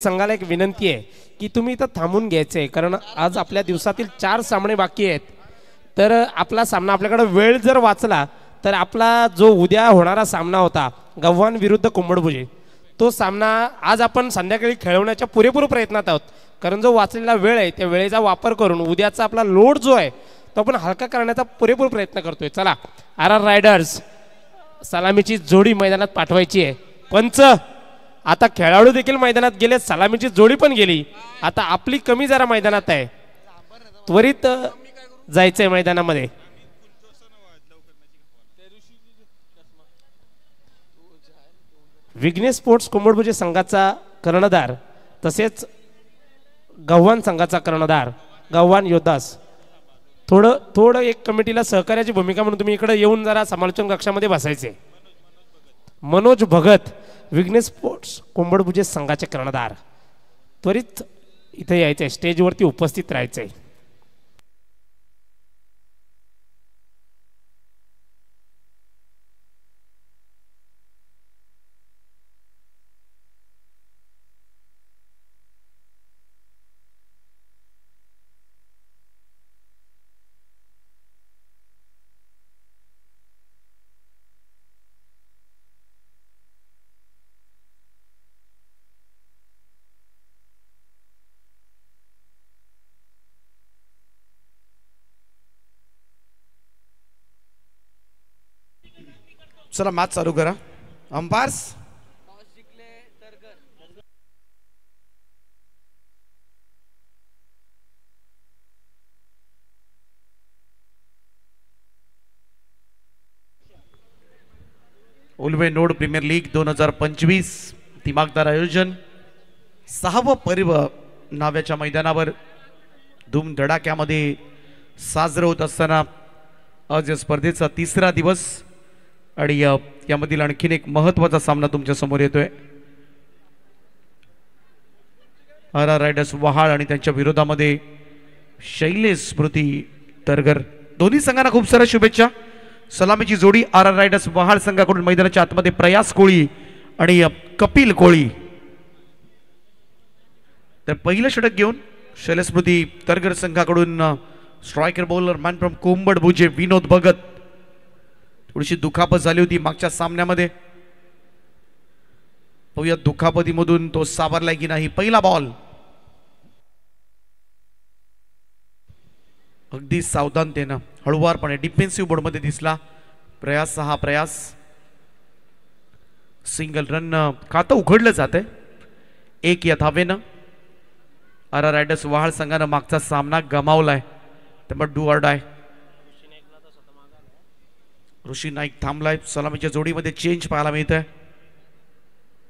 संघाला एक विनंती आहे की तुम्ही इथं थांबून घ्यायचंय, कारण आज आपल्या दिवसातील 4 सामने बाकी आहेत. तर आपला सामना, आपल्याकडे वेळ जर वाचला तर आपला जो उद्या होणारा सामना होता गव्हाण विरुद्ध कुंभडभुजे, तो सामना आज आपण संध्याकाळी खेळवण्याच्या पुरेपूर प्रयत्नात आहोत. कारण जो वाचलेला वेळ आहे त्या वेळेचा वापर करून उद्याचा आपला लोड जो आहे तो आपण हलका करण्याचा पुरेपूर प्रयत्न करतोय. चला, आर आर रायडर्स सलामीची जोडी मैदानात पाठवायची आहे. पंच, आता खेळाडू देखील मैदानात गेले, सलामीची जोडी पण गेली. आता आपली कमी जरा मैदानात आहे, त्वरित जायचंय मैदानामध्ये. विघ्नेश स्पोर्ट्स कुंभडभुजे संघाचा कर्णधार तसेच गव्हाण संघाचा कर्णधार गव्हाण योद्धास थोडं एक कमिटीला सहकार्याची भूमिका म्हणून तुम्ही इकडे येऊन जरा समालोचन कक्षामध्ये बसायचे. मनोज भगत विघ्नेश स्पोर्ट्स कुंभडभुजे संघाचे कर्णधार त्वरित इथे यायचंय, स्टेजवरती उपस्थित राहायचंय. चला मॅच चालू करा. अंपायर्स उल्वे नोड प्रीमियर लीग 2025 दिमागदार आयोजन 6वं पर्व नाव्याच्या मैदानावर धूम धडाक्यामध्ये साजरं होत असताना आज या स्पर्धेचा 3रा दिवस आणि यामधील आणखीन एक महत्त्वाचा सामना तुमच्या समोर येतोय. आर आर रायडर्स वहाळ आणि त्यांच्या विरोधामध्ये शैलेश स्मृती तरगर. दोन्ही संघांना खूप साऱ्या शुभेच्छा. सलामीची जोडी आर आर रायडर्स वहाळ संघाकडून मैदानाच्या आतमध्ये प्रयास कोळी आणि कपिल कोळी. तर पहिलं षटक घेऊन शैलेश स्मृती तरगर संघाकडून striker bowler man from Kumbhadbhuje Vinod Bhagat. थोडीशी दुखापत झाली होती मागच्या सामन्यामध्ये, पाहूया दुखापतीमधून तो सावरलाय की नाही. पहिला बॉल अगदी सावधानतेनं हळुवारपणे डिफेन्सिव्ह बोर्डमध्ये दिसला. प्रयास, हा प्रयास सिंगल रन खातं उघडलं जातंय 1 या धावेनं. आर आर रायडर्स वहाळ संघानं मागचा सामना गमावलाय, त्यामुळे डू ऑर डाय. ऋषी नाईक थांबलाय. सलामीच्या जोडीमध्ये चेंज पाहायला मिळत आहे.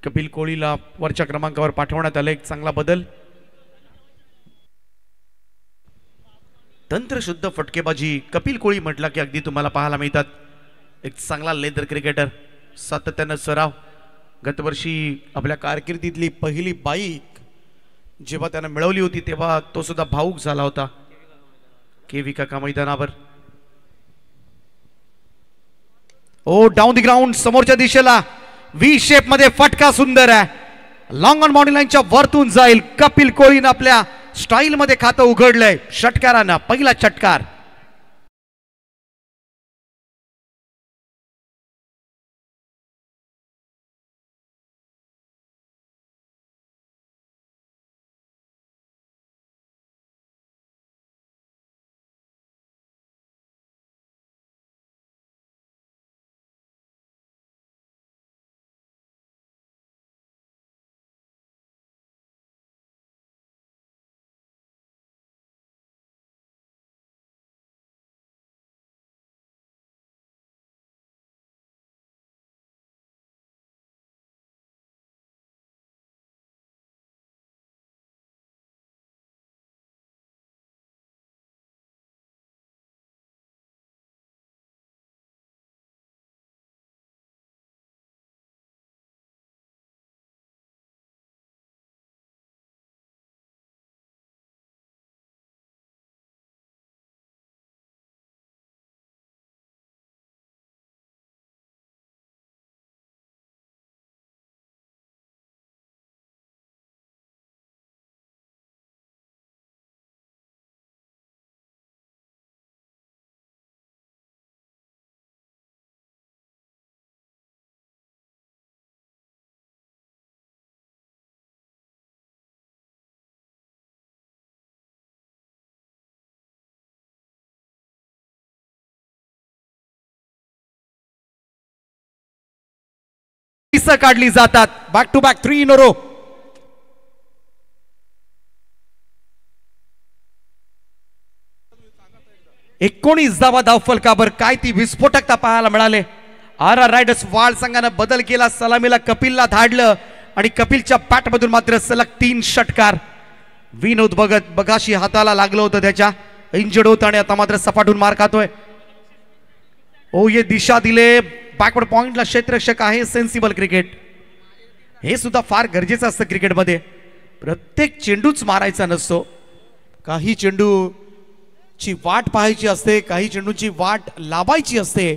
कपिल कोळीला वरच्या क्रमांकावर पाठवण्यात आलं, एक चांगला बदल. तंत्रशुद्ध फटकेबाजी कपिल कोळी म्हटला की अगदी तुम्हाला पाहायला मिळतात. एक चांगला लेदर क्रिकेटर, सातत्यानं सराव. गतवर्षी आपल्या कारकिर्दीतली पहिली बाईक जेव्हा त्यानं मिळवली होती तेव्हा तो सुद्धा भावूक झाला होता केव्ही काका मैदानावर. ओ डाऊन द ग्राउंड, समोरच्या दिशेला व्ही शेप मध्ये फटका सुंदर आहे. लॉंग ऑन बाउंड्री लाईनच्या वरतून जाईल. कपिल कोळीनं आपल्या स्टाईल मध्ये खातं उघडलंय षटकारानं. पहिला षटकार. माणसं काढली जातात. बॅक टू बॅक 3 इन अ रो. एकोणीस धावा धावफलकावर. काय ती विस्फोटकता पाहायला मिळाले. आर आर रायडर्स वाळ संघानं बदल केला. सलामीला कपिलला धाडलं आणि कपिलच्या बॅट मधून मात्र सलग 3 षटकार. विनोद भगत बघाशी हाताला लागलं होतं, त्याच्या इंजर्ड होतं आणि आता मात्र सपाटून मार खातोय. ओ ये दिशा दिले. बॅकवर्ड पॉइंटला क्षेत्ररक्षक आहे. सेन्सिबल क्रिकेट हे सुद्धा फार गरजेचं असतं क्रिकेटमध्ये. प्रत्येक चेंडूच मारायचा नसतो. काही चेंडूची वाट पाहायची असते, काही चेंडूची वाट लावायची असते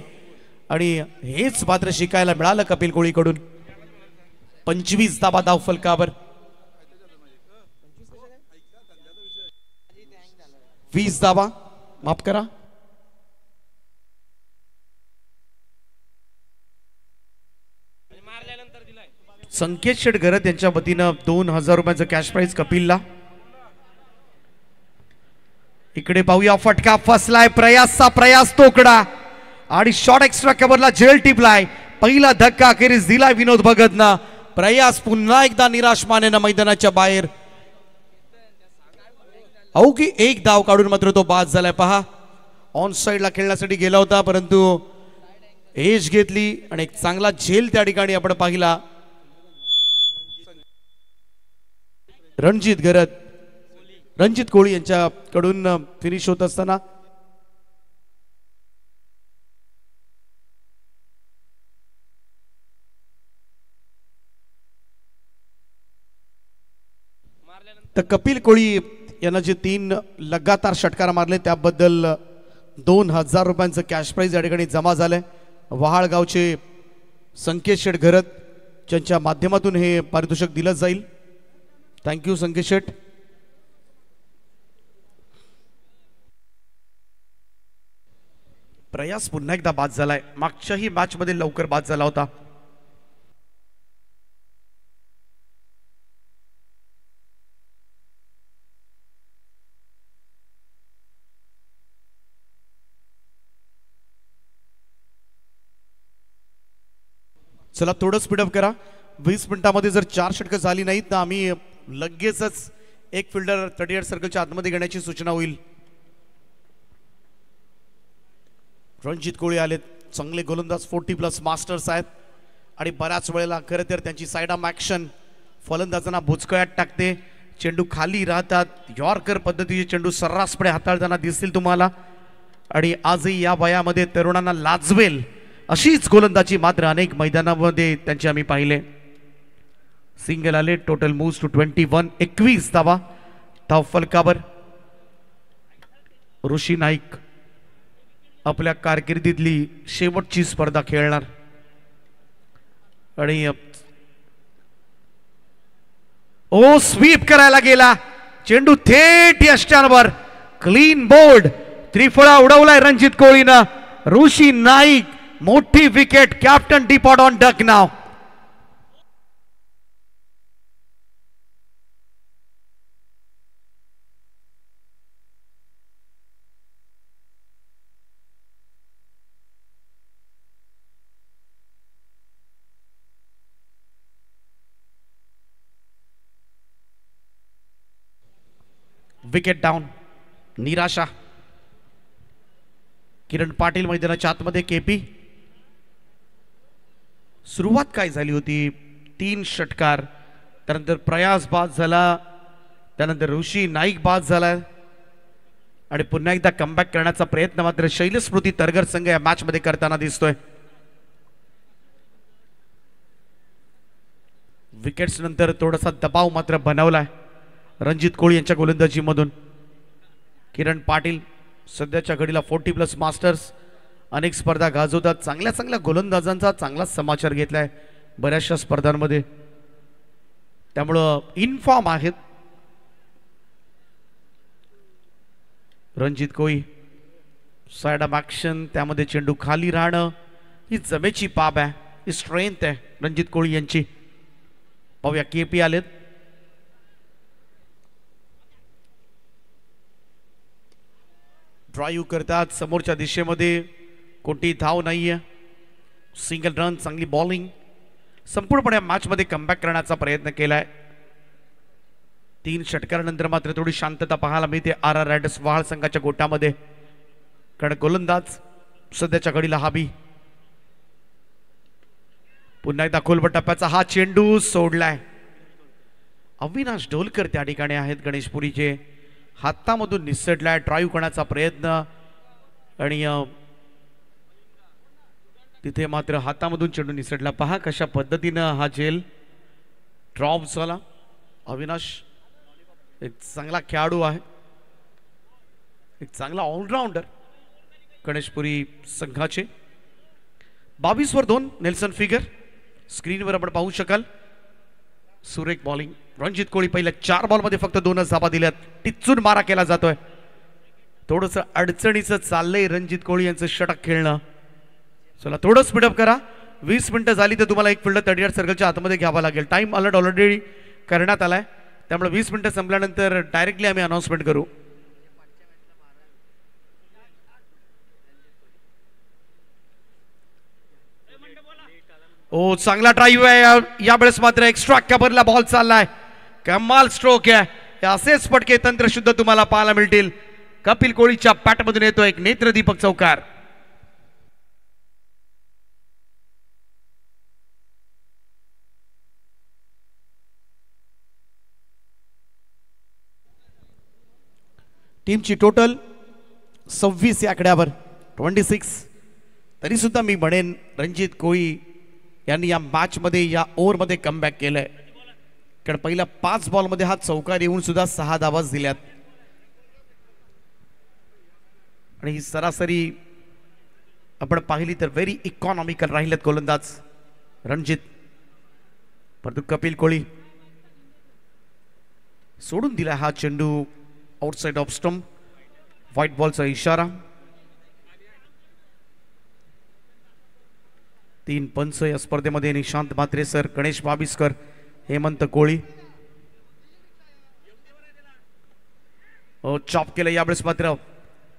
आणि हेच मात्र शिकायला मिळालं कपिल कोळीकडून. 25 धावा धावफलकावर. 20 धावा, माफ करा. संकेत शेठ घरत यांच्या वतीनं 2000 रुपयाचं कॅश प्राइज कपिलला. इकडे पाहूया. फटका फसलाय. प्रयास तोकडा आणि शॉट एक्स्ट्रा कव्हरला झेल टिपलाय. पहिला धक्का अखेरीस दिलाय विनोद भगतनं. प्रयास पुन्हा एकदा निराश मानेनं मैदानाच्या बाहेर. अवघी एक धाव काढून मात्र तो बाद झालाय. पहा, ऑन साइडला खेळण्यासाठी गेला होता परंतु एज घेतली आणि एक चांगला झेल त्या ठिकाणी आपण पाहिला. रणजित कोळी यांच्याकडून फिनिश होत असताना तर कपिल कोळी यांना जे 3 लगातार षटकार मारले त्याबद्दल 2000 रुपयांचं कॅश प्राइज या ठिकाणी जमा झालंय. वहाळगावचे संकेत शेठ घरत ज्यांच्या माध्यमातून हे पारितोषिक दिलं जाईल. थँक्यू संकेत शेठ. प्रयास पुन्हा एकदा बाद झालाय. मागच्याही मॅच मध्ये लवकर बाद झाला होता. चला थोडं स्पीडअप करा. 20 मिनिटांमध्ये जर 4 षटकं झाली नाहीत तर आम्ही लगेचच एक फिल्डर 38 सर्कलच्या आतमध्ये घेण्याची सूचना होईल. रणजित कोळी आलेत. चांगले गोलंदाज 40+ मास्टर्स आहेत आणि बऱ्याच वेळेला खरं तर त्यांची साइड आर्म ॲक्शन फलंदाजांना भुचकळ्यात टाकते. चेंडू खाली राहतात. यॉर्कर पद्धतीचे चेंडू सर्रासपणे हाताळताना दिसतील तुम्हाला आणि आजही या वयामध्ये तरुणांना लाजवेल अशीच गोलंदाजी मात्र अनेक मैदानामध्ये त्यांचे आम्ही पाहिले. सिंगल आले. Total moves to 21. 21 धावा धावफलकावर. ऋषी नाईक आपल्या कारकिर्दीतली शेवटची स्पर्धा खेळणार आणि ओ स्वीप करायला गेला. चेंडू थेट यष्ट्यांवर. Clean bowled. त्रिफळा उडवलाय रणजित कोळीनं. ऋषी नाईक मोठी wicket. Captain depart on duck नाव. Wicket down. निराशा. किरण पाटील मैदानाच्या आतमध्ये. केपी. सुरुवात काय झाली होती. 3 षटकार. त्यानंतर प्रयास बाद झाला. त्यानंतर ऋषी नाईक बाद झाला आणि पुन्हा एकदा कमबॅक करण्याचा प्रयत्न मात्र शैलस्मृती तरगर संघ या मॅच मध्ये करताना दिसतोय. विकेट्स नंतर थोडासा दबाव मात्र बनवलाय रणजित कोळी यांच्या गोलंदाजीमधून. किरण पाटील सध्याच्या घडीला 40+ मास्टर्स अनेक स्पर्धा गाजवतात. चांगल्या गोलंदाजांचा चांगलाच समाचार घेतलाय बऱ्याचशा स्पर्धांमध्ये, त्यामुळं इनफॉर्म आहेत. रणजित कोळी साइड ऑफ ॲक्शन, त्यामध्ये चेंडू खाली राहणं ही जमेची बाब आहे, ही स्ट्रेंथ आहे रणजित कोळी यांची. पाहूया केपी आलेत. ड्राईव्ह करतात समोरच्या दिशेमध्ये, कोणती धाव नाहीये. सिंगल रन, चांगली बॉलिंग. संपूर्णपणे मॅच मध्ये कमबॅक करण्याचा प्रयत्न केलाय. 3 षटकारानंतर मात्र थोडी शांतता पाहायला मिळते आर आर रायडर्स वहाळ संघाच्या गोटामध्ये. कारण गोलंदाज सध्याच्या घडीला हाबी. पुन्हा एकदा खोलवर टप्प्याचा हा चेंडू सोडलाय. अविनाश ढोलकर त्या ठिकाणी आहेत गणेशपुरीचे. हातामधून निसटलाय. ड्राईव्ह करण्याचा प्रयत्न आणि तिथे मात्र हातामधून चेंडू निसटला. पहा कशा पद्धतीनं हा झेल ड्रॉप झाला. अविनाश एक चांगला खेळाडू आहे, एक चांगला ऑलराऊंडर गणेशपुरी संघाचे. 22 वर 2 नेल्सन फिगर स्क्रीनवर आपण पाहू शकाल. सुरेख बॉलिंग. रणजित कोळी पहिल्या 4 बॉलमध्ये फक्त 2च धाबा दिल्यात. टिच्चून मारा केला जातोय. थोडस अडचणीचं चाललंय रणजित कोळी यांचं षटक खेळणं. चला थोडं स्पीडअप करा. 20 मिनिटं झाली तर तुम्हाला एक फिल्डर 30 सर्कलच्या आतमध्ये घ्यावा लागेल. टाइम अलर्ट ऑलरेडी करण्यात आलाय, त्यामुळे 20 मिनिटं संपल्यानंतर डायरेक्टली आम्ही अनाउन्समेंट करू. ओ चांगला ड्राईव्ह आहे यावेळेस. मात्र एक्स्ट्रा कव्हरला बॉल चाललाय. कमाल स्ट्रोक आहे. असेच पटके तंत्र शुद्ध तुम्हाला पाहायला मिळतील. कपिल कोळीच्या पॅटमधून येतो एक नेत्रदीपक चौकार. टीमची टोटल 26 या आकड्यावर 26. तरी सुद्धा मी म्हणेन रणजित कोळी यांनी या मॅच मध्ये या ओव्हरमध्ये कमबॅक केलंय. कारण पहिल्या 5 बॉलमध्ये हा चौकार येऊन सुद्धा 6 धावाच दिल्यात. आणि ही सरासरी आपण पाहिली तर व्हेरी इकॉनॉमिकल राहिलेत गोलंदाज रणजित. परंतु कपिल कोळी सोडून दिला हा चेंडू आउटसाइड ऑफ स्टंप. व्हाईट बॉलचा इशारा. 3 पंच या स्पर्धेमध्ये. निशांत मात्रेसर, गणेश बाबिस्कर, हेमंत कोळी. चॉप केलं यावेळेस. मात्र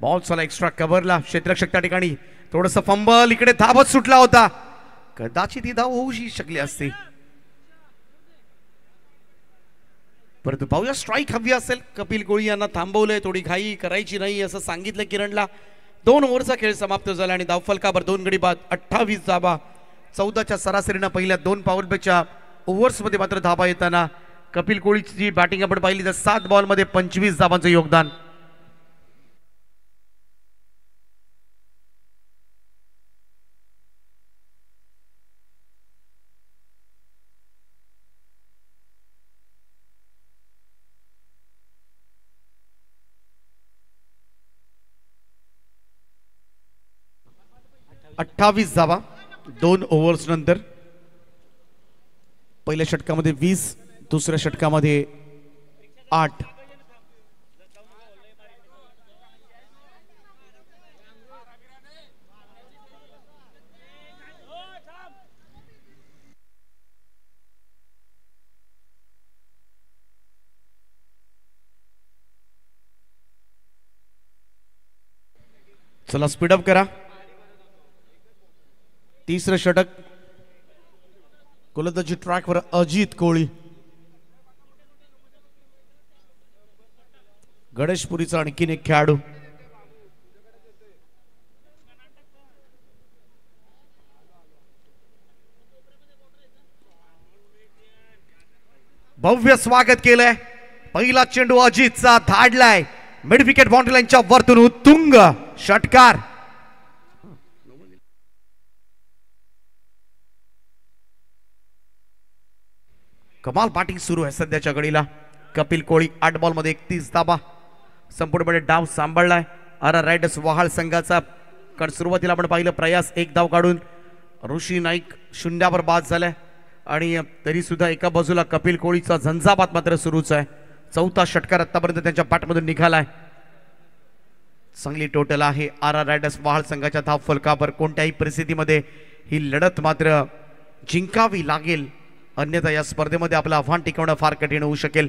बॉल चला एक्स्ट्रा कव्हरला. क्षेत्ररक्षक त्या ठिकाणी थोडस फंबल. इकडे धावत सुटला होता. कदाचित ही धाव होऊ शकली असती. परंतु पाहूया स्ट्राईक हवी असेल. कपिल कोळी यांना थांबवलंय. थोडी घाई करायची नाही असं सांगितलं किरणला. 2 ओव्हरचा खेळ समाप्त झाला आणि धावफलकावर 2 गडी बाद 28 धाबा. 14च्या सरासरीनं पहिल्या 2 पॉवरप्लेच्या ओव्हर्समध्ये मात्र धाबा येताना कपिल कोळीची बॅटिंग आपण पाहिली तर 7 बॉलमध्ये 25 धाबांचं योगदान. अठ्ठावीस धावा 2 ओव्हर्स नंतर. पहिल्या षटकामध्ये 20, दुसऱ्या षटकामध्ये 8. चला स्पीडअप करा. तिसरं षटक. गोलंदाजी ट्रॅकवर अजित कोळी. गणेशपुरीचा आणखीन एक खेळाडू. भव्य स्वागत केलंय. पहिला चेंडू अजितचा धाडलाय. मिड विकेट बाउंड्री लाईनच्या वरतून उत्तुंग षटकार. कमाल बॅटिंग सुरू आहे सध्याच्या घडीला. कपिल कोळी 8 बॉलमध्ये 31 धाबा. संपूर्णपणे डाव सांभाळलाय आर आर रायडर्स वहाळ संघाचा. कारण सुरुवातीला आपण पाहिलं प्रयास 1 धाव काढून ऋषी नाईक शून्यावर बाद झालाय. आणि तरी सुद्धा एका बाजूला कपिल कोळीचा झंझावात मात्र सुरूच आहे. 4था षटकार आतापर्यंत त्यांच्या बॅटमधून निघालाय. चांगली टोटल आहे आर आर रायडर्स वहाळ संघाच्या धाव फलकावर. कोणत्याही परिस्थितीमध्ये ही लढत मात्र जिंकावी लागेल, अन्यथा या स्पर्धेमध्ये आपलं आव्हान टिकवणं फार कठीण होऊ शकेल.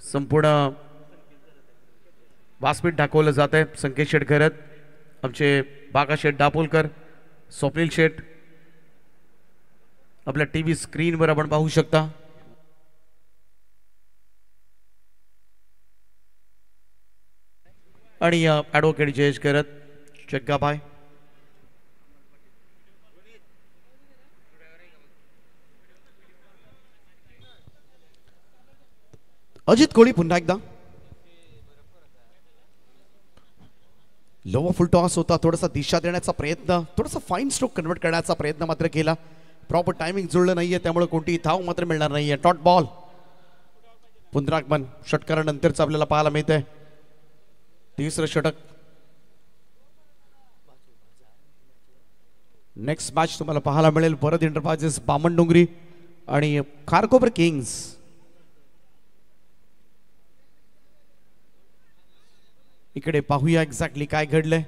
संपूर्ण व्यासपीठ दाखवलं जात आहे. संकेत शेठ घरत आमचे बागा शेठ दापोलकर, स्वप्नील शेठ आपल्या टीव्ही स्क्रीनवर आपण पाहू शकता. आणि ॲडव्होकेट जयेश करत, जग्गाभाई, अजित कोळी पुन्हा एकदा. लोवा फुल टॉस होता, थोडासा दिशा देण्याचा प्रयत्न, थोडासा फाईन स्ट्रोक कन्वर्ट करण्याचा प्रयत्न मात्र केला. प्रॉपर टायमिंग जुळलं नाहीये, त्यामुळे कोणतीही धाव मात्र मिळणार नाहीये. Dot ball. पुनरागमन षटकारानंतरच आपल्याला पाहायला मिळतंय. तिसरं षटक. नेक्स्ट मॅच तुम्हाला पाहायला मिळेल भरत एंटरप्राइजेस बामणडोंगरी आणि खारकोपर किंग्स. इकडे पाहूया एक्झॅक्टली काय घडलंय.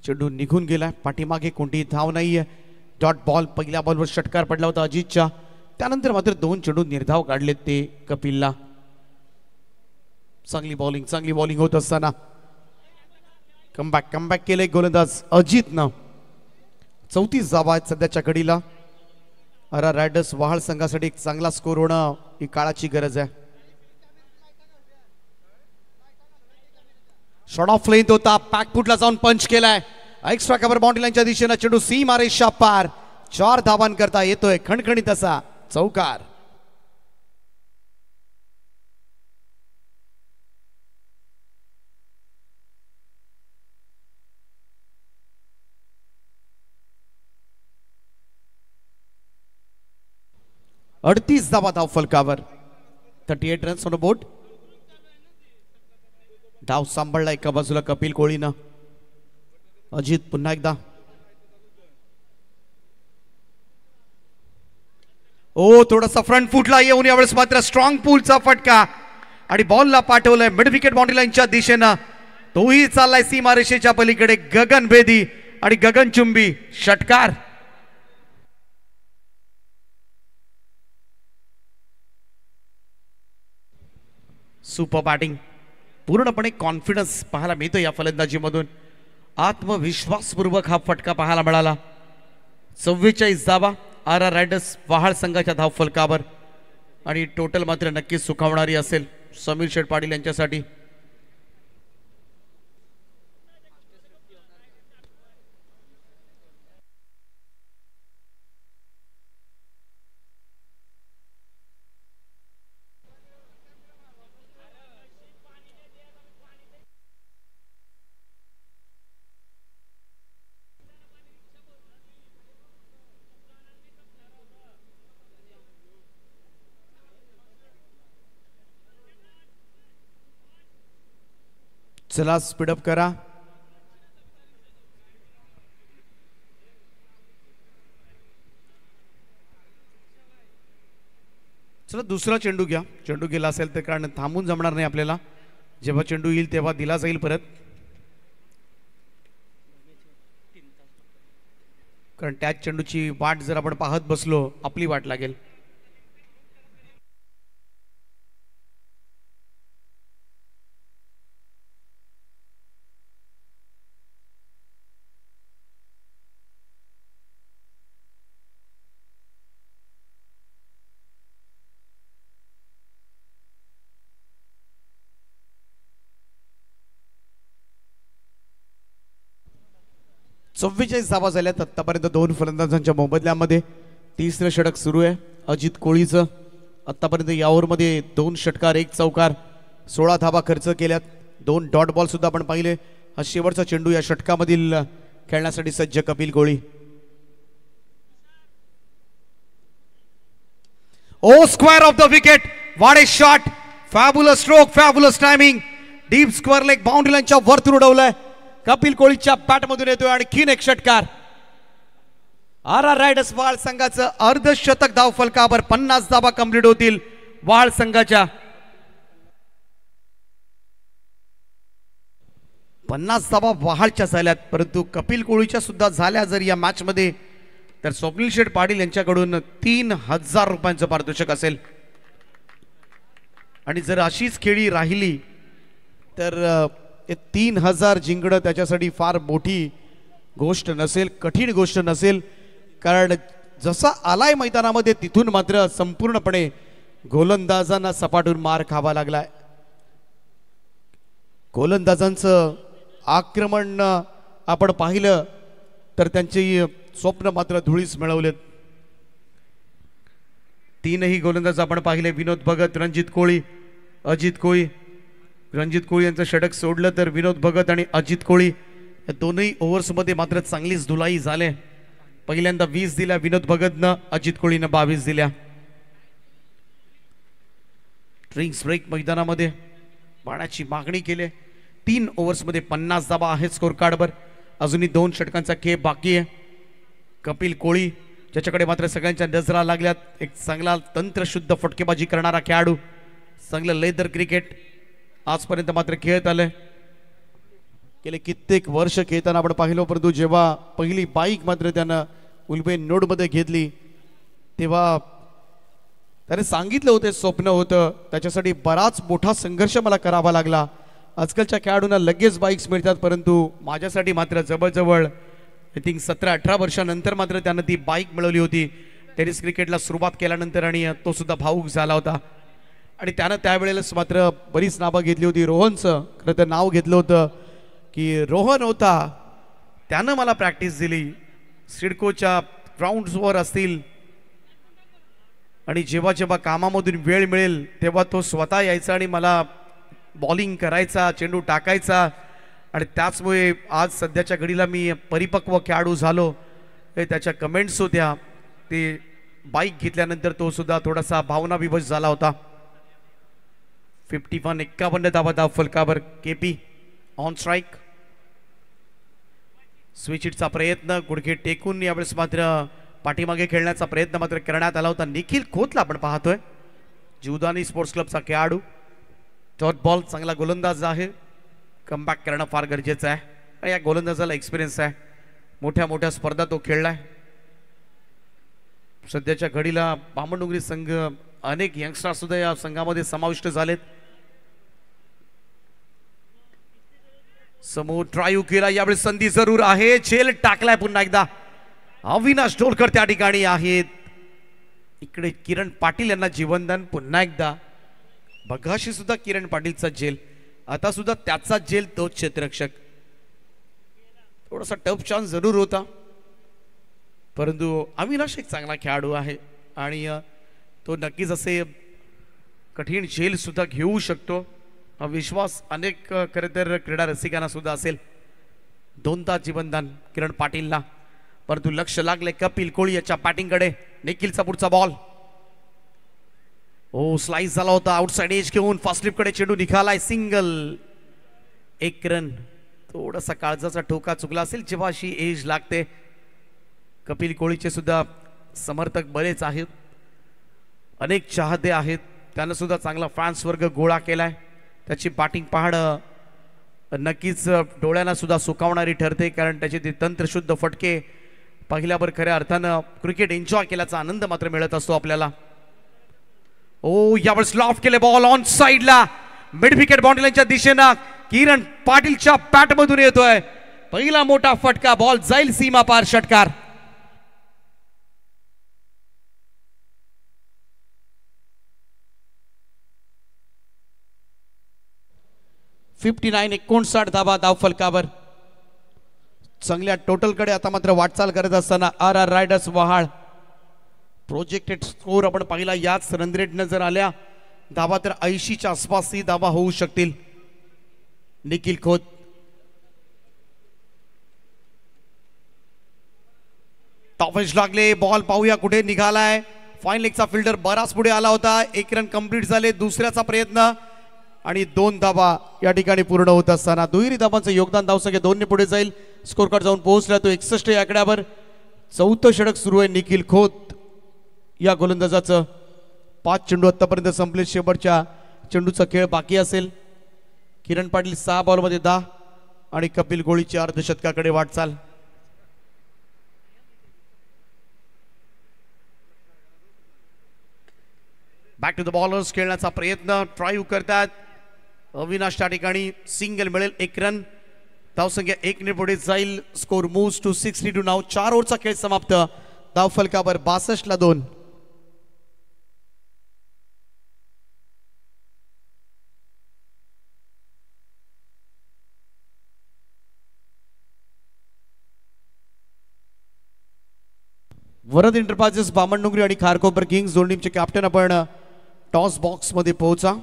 चेंडू निघून गेलाय, पाठीमागे कोणतीही धाव नाहीये. Dot ball. पहिल्या बॉलवर षटकार पडला होता अजितच्या, त्यानंतर मात्र 2 चेंडू निर्धाव काढलेत ते कपिलला. चांगली बॉलिंग होत असताना कमबॅक केलंय गोलंदाज अजितनं. 34 धावा आहेत सध्याच्या घडीला. आर रायडर्स वहाळ संघासाठी एक चांगला स्कोर होणं ही काळाची गरज आहे. शॉट ऑफ लेंथ होता, पॅकफुटला जाऊन पंच केलाय. एक्स्ट्रा कव्हर बाउंड्री लाईनच्या दिशेनं चेंडू सीमा रेषा पार. 4 धावांकरता येतोय खणखणीत असा चौकार. अडतीस धावा धाव फलकावर. 38 रन्स ऑन द बोर्ड. धाव सांभाळला एका बाजूला कपिल कोळीनं. अजित पुन्हा एकदा. थोडासा फ्रंट फुटला येऊन यावेळेस मात्र स्ट्रॉंग पूलचा फटका आणि बॉलला पाठवलंय मिड विकेट बाउंड्री लाईनच्या दिशेनं. तोही चाललाय सीमारेषेच्या पलीकडे. गगनभेदी आणि गगनचुंबी षटकार. Super batting. पूर्णपणे कॉन्फिडन्स पाहायला मिळतो या फलंदाजीमधून. आत्मविश्वासपूर्वक हा फटका पाहायला मिळाला. 44 धावा आर रायडर्स वहाळ संघाच्या धाव फलकावर आणि टोटल मात्र नक्कीच सुखावणारी असेल समीर शेठ पाटील यांच्यासाठी. चला स्पीडअप करा. चला दुसरा चेंडू घ्या. चेंडू गेला असेल तर कारण थांबून जमणार नाही आपल्याला. जेव्हा चेंडू येईल तेव्हा दिला जाईल परत, कारण त्याच चेंडूची वाट जर आपण पाहत बसलो आपली वाट लागेल. चव्वेचाळीस धावा झाल्यात आतापर्यंत 2 फलंदाजांच्या मोबदल्यामध्ये. तिसरं षटक सुरू आहे अजित कोळीचं. आतापर्यंत या ओव्हरमध्ये 2 षटकार 1 चौकार 16 धावा खर्च केल्यात. 2 डॉट बॉल सुद्धा आपण पाहिले. हा शेवटचा चेंडू या षटकामधील खेळण्यासाठी सज्ज कपिल कोळी. Square of the wicket. What A shot. Fabulous stroke, fabulous timing. Deep square leg boundary लाईनच्या वरतून उडवलंय. कपिल कोळीच्या बॅटमधून येतोय आणखीन एक षटकार. आर रायडर्स वहाळ संघाचं अर्धशतक धाव फलकावर. 50 धावा कंप्लीट होतील वहाळ संघाच्या. 50 धावा वहाळच्या झाल्यात, परंतु कपिल कोळीच्या सुद्धा झाल्या जर या मॅच मध्ये तर स्वप्नील शेठ पाटील यांच्याकडून 3000 रुपयांचं पारितोषिक असेल. आणि जर अशीच खेळी राहिली तर हे 3000 जिंकणं त्याच्यासाठी फार मोठी गोष्ट नसेल, कठीण गोष्ट नसेल, कारण जसा आलाय मैदानामध्ये तिथून मात्र संपूर्णपणे गोलंदाजांना सपाटून मार खावा लागलाय. गोलंदाजांचं आक्रमण आपण पाहिलं तर त्यांची स्वप्न मात्र धुळीस मिळवलेत. तीनही गोलंदाज आपण पाहिले, विनोद भगत, रणजित कोळी, अजित कोळी. रणजित कोळी यांचं षटक सोडलं तर विनोद भगत आणि अजित कोळी या दोनही ओव्हर्समध्ये मात्र चांगलीच धुलाई झाले. पहिल्यांदा 20 दिल्या विनोद भगतनं, अजित कोळीनं 22 दिल्या. ड्रिंक्स ब्रेक मैदानामध्ये पाण्याची मागणी केली. 3 ओव्हर्समध्ये 50 धावा आहे स्कोर कार्डवर. अजूनही 2 षटकांचा खेळ बाकी आहे. कपिल कोळी ज्याच्याकडे मात्र सगळ्यांच्या नजरा लागल्यात, एक चांगला तंत्रशुद्ध फटकेबाजी करणारा खेळाडू, चांगलं लेदर क्रिकेट आजपर्यंत मात्र खेळत आलंय. गेले कित्येक वर्ष खेळताना आपण पाहिलो, परंतु जेव्हा पहिली बाईक मात्र त्यानं उलबेन नोडमध्ये घेतली तेव्हा त्याने सांगितलं होतं स्वप्न होतं, त्याच्यासाठी बराच मोठा संघर्ष मला करावा लागला. आजकालच्या खेळाडूंना लगेच बाईक्स मिळतात, परंतु माझ्यासाठी मात्र जवळजवळ आय थिंक 17-18 वर्षानंतर मात्र त्यानं ती बाईक मिळवली होती. टेनिस क्रिकेटला सुरुवात केल्यानंतर, आणि तो सुद्धा भावूक झाला होता. आणि त्यानं त्यावेळेलाच मात्र बरीच नावं घेतली होती. रोहनचं खरं तर नाव घेतलं होतं की रोहन होता, त्यानं मला प्रॅक्टिस दिली सिडकोच्या ग्राउंड्सवर असतील, आणि जेव्हा जेव्हा कामामधून वेळ मिळेल तेव्हा तो स्वतः यायचा आणि मला बॉलिंग करायचा, चेंडू टाकायचा. आणि त्याचमुळे आज सध्याच्या घडीला मी परिपक्व खेळाडू झालो. हे त्याच्या कमेंट्स होत्या. ते बाईक घेतल्यानंतर तो सुद्धा थोडासा भावनाविवश झाला होता. 51 धावा फलकावर. KP on strike. स्विच हिटचा प्रयत्न, गुडघे टेकून यावेळेस मात्र पाठीमागे खेळण्याचा प्रयत्न मात्र करण्यात आला होता. निखिल खोतला आपण पाहतोय, जीवदानी स्पोर्ट्स क्लबचा खेळाडू. डॉट बॉल, चांगला गोलंदाज आहे. कमबॅक करणं फार गरजेचं आहे. या गोलंदाजाला एक्सपिरियन्स आहे, मोठ्या मोठ्या स्पर्धा तो खेळलाय. सध्याच्या घडीला बामणडोंगरी संघ अनेक यंगस्टर सुद्धा या संघामध्ये समाविष्ट झालेत. समोर ड्राईव्ह केला, यावेळी संधी जरूर आहे. झेल टाकलाय पुन्हा एकदा. अविनाश डोलकर त्या ठिकाणी आहेत. इकडे किरण पाटील यांना जीवनदान पुन्हा एकदा. बघाशी सुद्धा किरण पाटीलचा झेल, आता सुद्धा त्याचा झेल तोच क्षेत्ररक्षक. थोडासा टफ चान्स जरूर होता, परंतु अविनाश एक चांगला खेळाडू आहे आणि तो नक्कीच असे कठीण झेल सुद्धा घेऊ शकतो. हा विश्वास अनेक खरं तर क्रीडा रसिकांना सुद्धा असेल. 2दा जीवनदान किरण पाटीलला, परंतु लक्ष लागले कपिल कोळी याच्या बॅटिंगकडे. निखिलचा पुढचा बॉल. ओ स्लाइस झाला होता, आउटसाइड एज घेऊन फास्ट स्लिपकडे चेंडू निघालाय. Single, 1 run. थोडासा काळजाचा ठोका चुकला असेल जेव्हा अशी एज लागते. कपिल कोळीचे सुद्धा समर्थक बरेच आहेत, अनेक चाहते आहेत. त्यानं सुद्धा चांगला फॅन्स वर्ग गोळा केलाय. त्याची बॅटिंग पाहणं नक्कीच डोळ्यांना सुद्धा सुकावणारी ठरते, कारण त्याचे ते तंत्रशुद्ध फटके पहिल्यावर खऱ्या अर्थानं क्रिकेट एन्जॉय केल्याचा आनंद मात्र मिळत असतो आपल्याला. ओ यावेळेस लॉफ्ट केले बॉल ऑन साइडला, मिड विकेट बाउंड्रीच्या दिशेनं किरण पाटीलच्या बॅट मधून येतोय. पहिला मोठा फटका, बॉल जाईल सीमा पार, षटकार. $59 धावा धावफलकावर. चांगल्या टोटलकडे आता मात्र वाटचाल करत असताना RR riders Vahal. Projected score आपण पाहिला, याच रन रेटनं जर आल्या धावा तर 80च्या आसपास ही धावा होऊ शकतील. निखिल खोत. टॉफेज लागले, बॉल पाहूया कुठे निघालाय. फाईन लेगचा फिल्डर बराच पुढे आला होता. 1 रन कंप्लीट झाले. दुसऱ्याचा प्रयत्न आणि 2 धावा या ठिकाणी पूर्ण होत असताना दुहेरी धावांचं योगदान धावसंख्या 2 ने पुढे जाईल. स्कोर कार्ड जाऊन पोहोचला तो 61 या आकड्यावर. 4थं षटक सुरू आहे निखिल खोत या गोलंदाजाचं. 5 चेंडू आतापर्यंत संपले, शेवटच्या चेंडूचा खेळ बाकी असेल. किरण पाटील 6 बॉलमध्ये 10 आणि कपिल कोळीची अर्धशतकाकडे वाटचाल. बॅक टू द बॉलर्स खेळण्याचा प्रयत्न, ड्राईव्ह करतात. अविनाश त्या ठिकाणी सिंगल मिळेल, 1 रन. धावसंख्या 1 ने पुढे जाईल. स्कोर मूव्स टू 62 नाव. 4 ओव्हरचा खेळ समाप्त. धावफलकावर 62 ला 2. वरद एंटरप्राइजेस बामणडोंगरी आणि खारकोपर किंग्स दोन टीमचे कॅप्टन आपण टॉस बॉक्स मध्ये पोहोचा.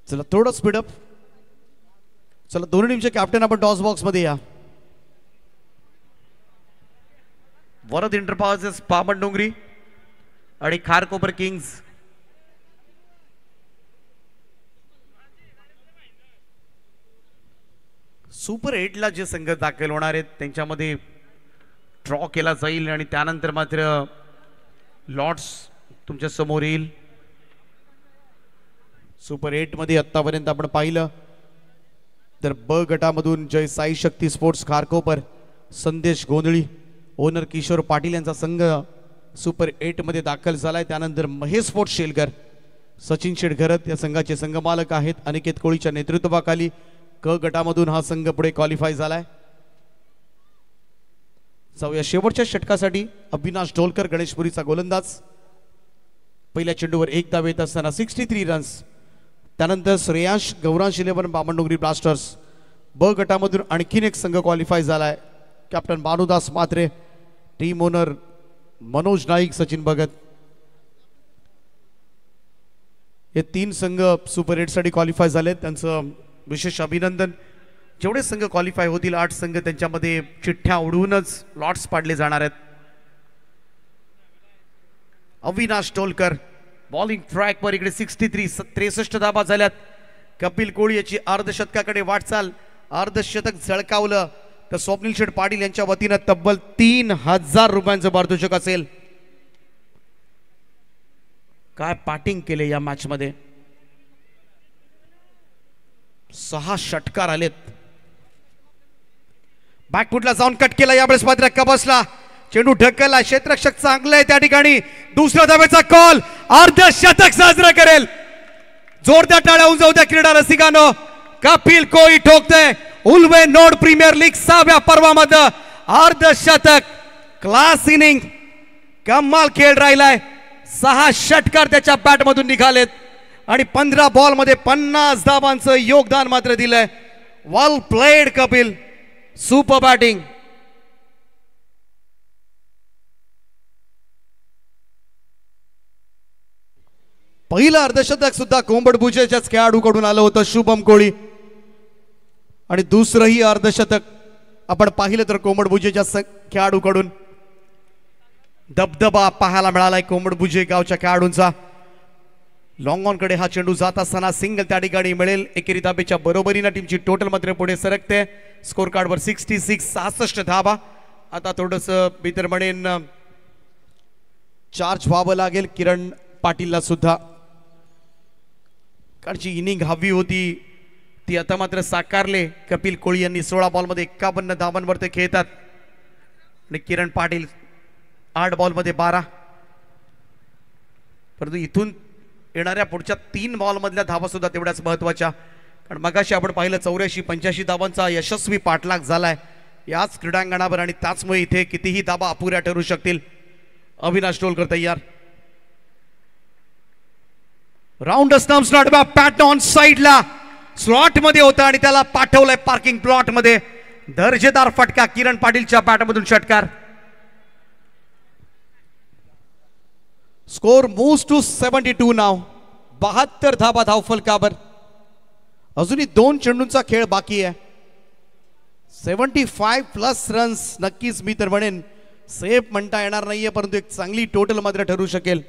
चला थोडं स्पीडअप. चला दोन्ही टीमचे कॅप्टन आपण टॉस बॉक्स मध्ये या. वरद एंटरप्राइजेस बामणडोंगरी आणि खारकोपर किंग्स. सुपर 8 ला जे संघ दाखल होणार आहेत त्यांच्यामध्ये ड्रॉ केला जाईल आणि त्यानंतर मात्र लॉट्स तुमच्या समोर येईल. सुपर 8 मध्ये आतापर्यंत आपण पाहिलं तर ब गटामधून जय साई शक्ती स्पोर्ट्स खारकोपर, संदेश गोंधळी, ओनर किशोर पाटील यांचा संघ सुपर 8 मध्ये दाखल झालाय. त्यानंतर महेश स्पोर्ट्स शेलकर, सचिन शेटघरत या संघाचे संघमालक आहेत. अनिकेत कोळीच्या नेतृत्वाखाली क गटामधून हा संघ पुढे क्वालिफाय झालाय. जाऊया शेवटच्या षटकासाठी. अविनाश ढोलकर गणेशपुरीचा गोलंदाज. पहिल्या चेंडूवर 1 धाव येत असताना 63 रन्स. त्यानंतर श्रेयांश गौरांश 11 बामणडोंगरी ब्लास्टर्स. ब गटामधून आणखीन एक संघ क्वालिफाय झालाय. Captain Bhanudas Mhatre, team owner Manoj Naik, Sachin Bhagat. हे 3 संघ सुपर 8 साठी क्वालिफाय झाले. त्यांचं विशेष अभिनंदन. जेवढे संघ क्वालिफाय होतील 8 संघ त्यांच्यामध्ये चिठ्ठ्या उडवूनच लॉट्स पाडले जाणार आहेत. अविनाश टोलकर बॉलिंग ट्रॅकवर इकडे 63 धाबा झाल्यात. कपिल कोळी याची अर्धशतकाकडे वाटचाल. अर्धशतक झळकावलं तर स्वप्नील शेठ पाटील यांच्या वतीनं तब्बल 3000 रुपयांचं पारितोषिक असेल. काय बॅटिंग केले या मॅच मध्ये. 6 षटकार आलेत. बॅकफुटला जाऊन कट केला यावेळेस मात्र कबसला. चेंडू ढकलला. क्षेत्ररक्षक चांगलं आहे त्या ठिकाणी. दुसऱ्या धावेचा कॉल. अर्धशतक साजरा करेल. जोरदार टाळ्या होऊन जाऊ द्या क्रीडा रसिकांनो. कपिल कोळी ठोकतोय. उल्वे नोड प्रीमियर लीग 6व्या पर्वामध्ये अर्धशतक. Class inning. कमाल खेळ राहिलाय. 6 षटकार त्याच्या बॅट मधून निघालेत आणि 15 बॉल मध्ये 50 धावांचं योगदान मात्र दिलंय. Well played Kapil. Super batting. पहिलं अर्धशतक सुद्धा कोंबड भुजेच्याच खेळाडूकडून आलं होतं, शुभम कोळी. आणि दुसरंही अर्धशतक आपण पाहिलं तर कोंबड भुजेच्या खेळाडूकडून. दबदबा पाहायला मिळालाय कोंबड भुजे गावच्या खेळाडूंचा. लॉंग ऑन कडे हा चेंडू जात असताना सिंगल त्या ठिकाणी मिळेल. एकेरी धाबेच्या बरोबरीनं टीमची टोटल मात्र पुढे सरकते. स्कोर कार्डवर 66 धाबा. आता थोडस मी तर म्हणेन चार्ज व्हावं लागेल किरण पाटीलला सुद्धा. कालची इनिंग हवी होती ती आता मात्र साकारले. कपिल कोळी यांनी 16 बॉलमध्ये 51 धावांवर ते खेळतात आणि किरण पाटील 8 बॉलमध्ये 12. परंतु इथून येणाऱ्या पुढच्या 3 बॉल मधल्या धावा सुद्धा तेवढ्याच महत्वाच्या. कारण मगाशी आपण पाहिलं 84-85 धावांचा यशस्वी पाठलाग झालाय याच क्रीडांगणावर आणि त्याचमुळे इथे कितीही धावा अपुऱ्या ठरू शकतील. अविनाश टोलकर तयार. Round stumps not back. Pat on साइडला स्लॉट मध्ये होता आणि त्याला पाठवलंय पार्किंग प्लॉट मध्ये. दर्जेदार फटका किरण पाटीलच्या बॅटमधून षटकार. स्कोर मूव्स टू 72 नाव. 72 धाबा धावफलकावर. अजूनही 2 चेंडूंचा खेळ बाकी आहे. 75+ रन्स नक्कीच मी तर म्हणेन सेफ म्हणता येणार नाहीये परंतु एक चांगली टोटल मात्र ठरू शकेल.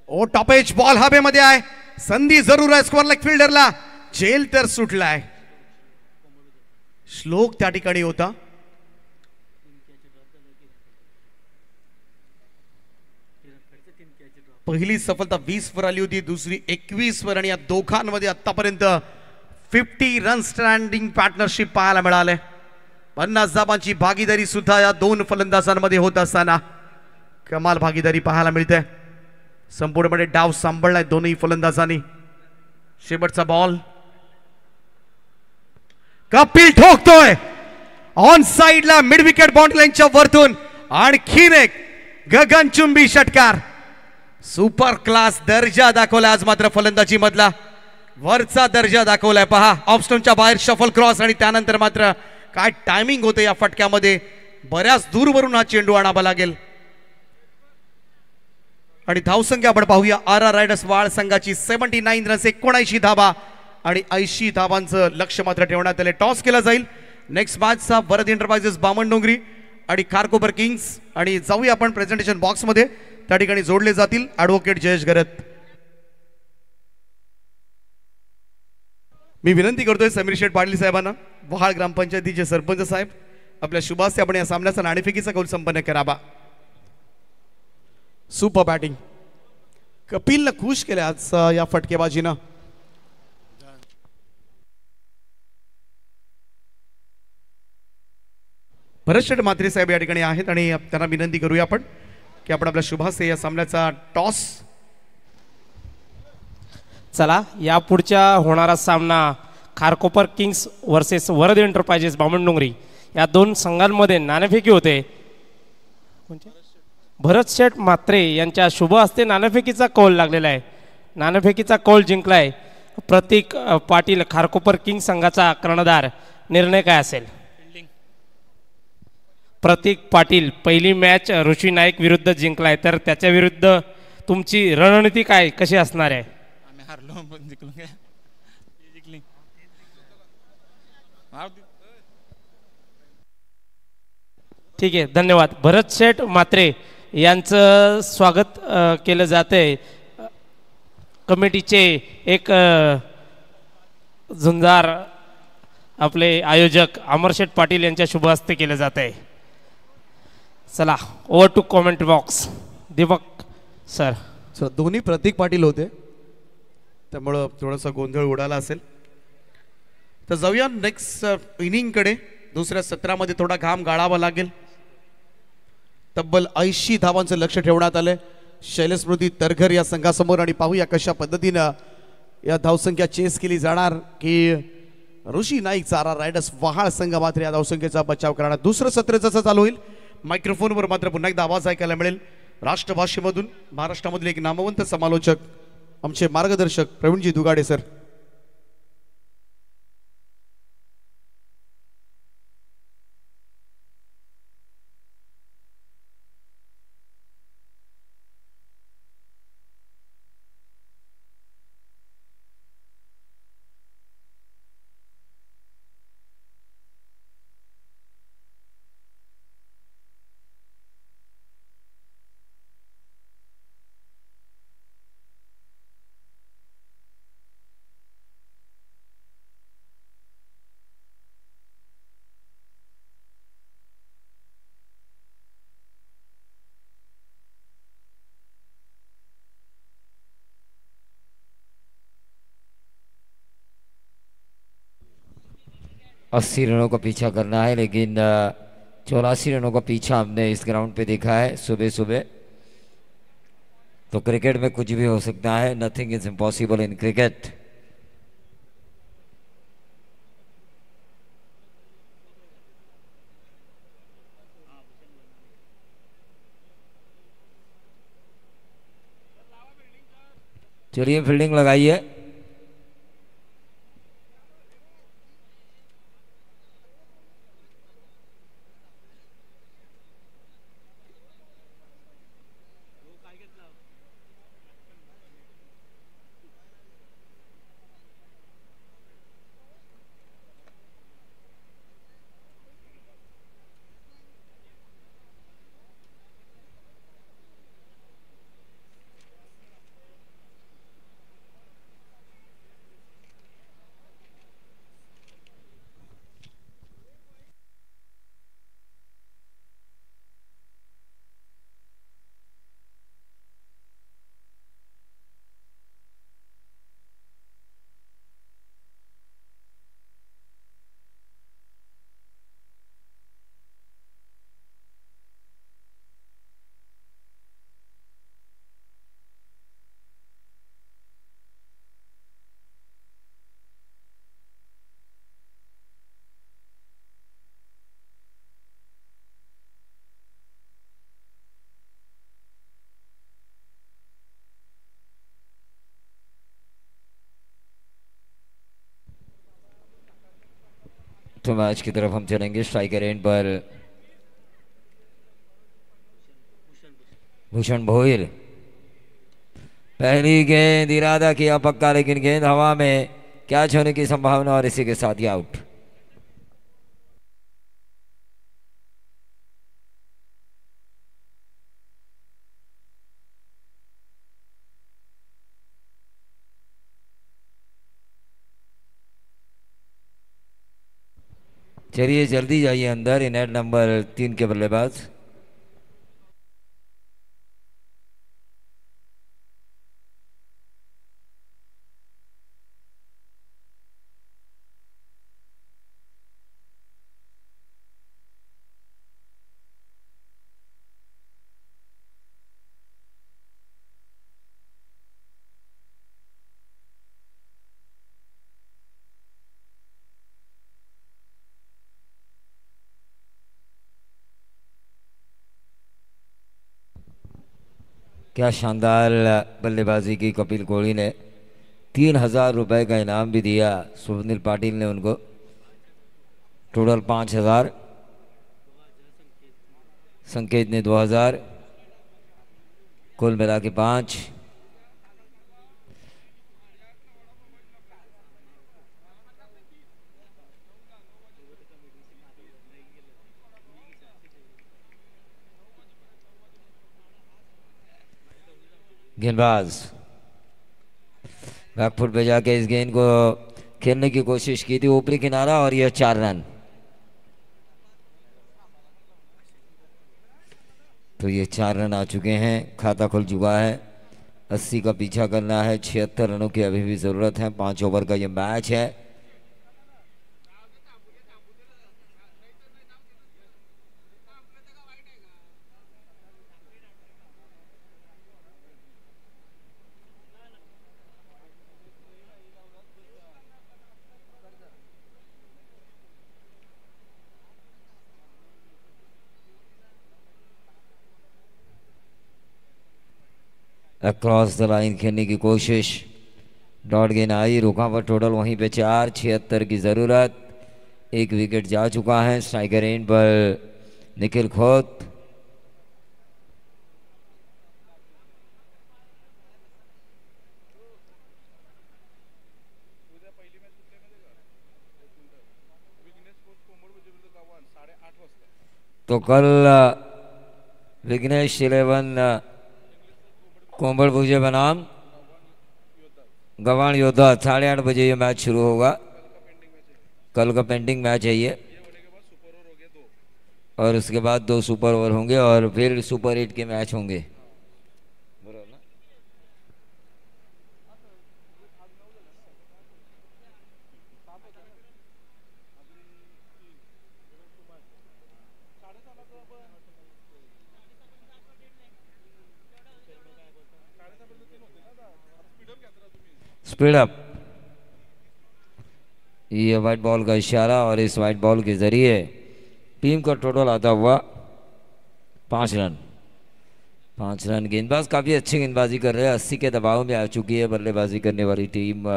ओ टॉप एज बॉल हवेमध्ये आहे. संधी जरूर आहे स्क्वेअर लेग फिल्डरला. जेल तर सुटलाय. श्लोक त्या ठिकाणी होता. पहिली सफलता 20 वर आली होती, दुसरी 21 वर आणि या दोघांमध्ये आतापर्यंत 50 रन स्टँडिंग पार्टनरशिप पाहायला मिळाले. 50 धावांची भागीदारी सुद्धा या दोन फलंदाजांमध्ये होत असताना कमाल भागीदारी पाहायला मिळते. संपूर्णपणे डाव सांभाळलाय दोन्ही फलंदाजांनी. शेवटचा बॉल कपिल ठोकतोय ऑन साइडला मिड विकेट बाउंड्री लाईनच्या वरतून. आणखीन एक गगनचुंबी षटकार. सुपर क्लास दर्जा दाखवला आज मात्र फलंदाजी मधला वरचा दर्जा दाखवलाय. पहा ऑफ स्टंपच्या बाहेर शफल क्रॉस आणि त्यानंतर मात्र काय टायमिंग होते या फटक्यामध्ये. बऱ्याच दूरवरून हा चेंडू आणावा लागेल. आणि धावसंख्या आपण पाहूया. आर आर रायडर्स वाळ संघाची 79 रन्स 79 धावा आणि 80 धावांचं लक्ष मात्र ठेवण्यात आले. टॉस केला जाईल. नेक्स्ट मॅचचा वरद एंटरप्राइजेस बामणडोंगरी आणि खारकोपर किंग्स. आणि जाऊया आपण प्रेझेंटेशन बॉक्स मध्ये. त्या ठिकाणी जोडले जातील ॲडव्होकेट जयेश गरत. मी विनंती करतोय समीर शेठ पाटील साहेबांना, वहाळ ग्रामपंचायतीचे सरपंच साहेब, आपल्या शुभास्ते आपण या सामन्याचा नाणेफेकीचा कौल संपन्न करावा. Super batting. कपिलनं खुश केले आज या फटकेबाजीनं. भरत शेठ म्हात्रे साहेब या ठिकाणी आहेत आणि त्यांना विनंती करूया आपण की आपण आपल्या शुभास्ते या सामन्याचा टॉस. चला या पुढच्या होणारा सामना खारकोपर किंग्स वर्सेस वरद एंटरप्राइजेस बामणडोंगरी या दोन संघांमध्ये नाणेफेकी होते. भरत शेठ म्हात्रे यांच्या शुभ हस्ते नाणेफेकीचा कौल लागलेला आहे. नाणेफेकीचा कौल जिंकलाय प्रतीक पाटील खारकोपर किंग्स संघाचा कर्णधार. निर्णय काय असेल? प्रतीक पाटील पहिली मॅच ऋषी नाईक विरुद्ध जिंकलाय, तर त्याच्या विरुद्ध तुमची रणनीती काय कशी असणार आहे? आम्ही हारलो पण जिंकलो काय जिंकली. ठीक आहे, धन्यवाद. भरत शेठ म्हात्रे यांचं स्वागत केलं जातंय. कमिटीचे एक झुंजार आपले आयोजक अमरशेठ पाटील यांच्या शुभ हस्ते केलं जात आहे. चला over to comment box. Deepak sir. दोन्ही प्रतीक पाटील होते त्यामुळं थोडासा गोंधळ उडाला असेल. तर जाऊया नेक्स्ट इनिंगकडे. दुसऱ्या सत्रामध्ये थोडा घाम गाळावा लागेल. तब्बल 80 धावांचं लक्ष ठेवण्यात आलंय शैलस्मृती तरघर या संघासमोर. आणि पाहूया कशा पद्धतीनं या धावसंख्या चेस केली जाणार की ऋषी नाईक चारा रायडर्स वहाळ संघ मात्र या धावसंख्येचा बचाव करणार. दुसरं सत्र जसं चालू होईल मायक्रोफोनवर मात्र पुन्हा एकदा आवाज ऐकायला मिळेल राष्ट्रभाषेमधून. महाराष्ट्रामधील एक नामवंत समालोचक आमचे मार्गदर्शक प्रवीणजी दुगाडे सर. अस्सी रनों का पीछा करना है, लेकिन 84 रनों का पीछा हमने इस ग्राउंड पे देखा है सुबह सुबह. तो क्रिकेट में कुछ भी हो सकता है. Nothing is impossible in cricket. चलिए फील्डिंग लगाइए. तो मैच की तरफ हम चलेंगे। स्ट्राइकर एंड पर भूषण भोइर। पहली गेंद इरादा किया पक्का, लेकिन गेंद हवा में, कैच होने की संभावना और इसी के साथ ही आउट। चलिए जल्दी जाइए अंदर। नेट नंबर 3 के बल्लेबाज। क्या शानदार बल्लेबाजी की कपिल कोहली ने। 3,000 रुपए का इनाम भी दिया सुनील पाटिल ने उनको। टोटल 5,000। संकेत ने 2,000, कुल मिला के 5। गेंदबाज बैकफुट पे जाके इस गेंद को खेलने की कोशिश की थी, ऊपरी किनारा, और यह 4 रन। तो ये 4 रन आ चुके हैं, खाता खुल चुका है। 80 का पीछा करना है, 76 रनों की अभी भी जरूरत है। 5 ओवर का ये मैच है। अक्रॉस द लाइन खेलने की कोशिश, डॉट गेंद आई, रुका पर टोटल वहीं पे 4। 76 की जरूरत। एक विकेट जा चुका है। स्ट्राइकर एंड पर निखिल खोत। तो कल विघ्नेश 11 कोंबड़ भुजे बनाम गवान योद्धा। 8:30 बजे ये मैच शुरू होगा। कल का पेंडिंग मैच है ये, और उसके बाद 2 सुपर ओवर होंगे और फिर सुपर 8 के मैच होंगे। स्पीड अप, ये वाइट बॉल का इशारा, और इस वाइट बॉल के जरिए टीम का टोटल आता हुआ 5 रन। 5 रन। गेंदबाज काफी अच्छी गेंदबाजी कर रहे हैं। 80 के दबाव में आ चुकी है बल्लेबाजी करने वाली team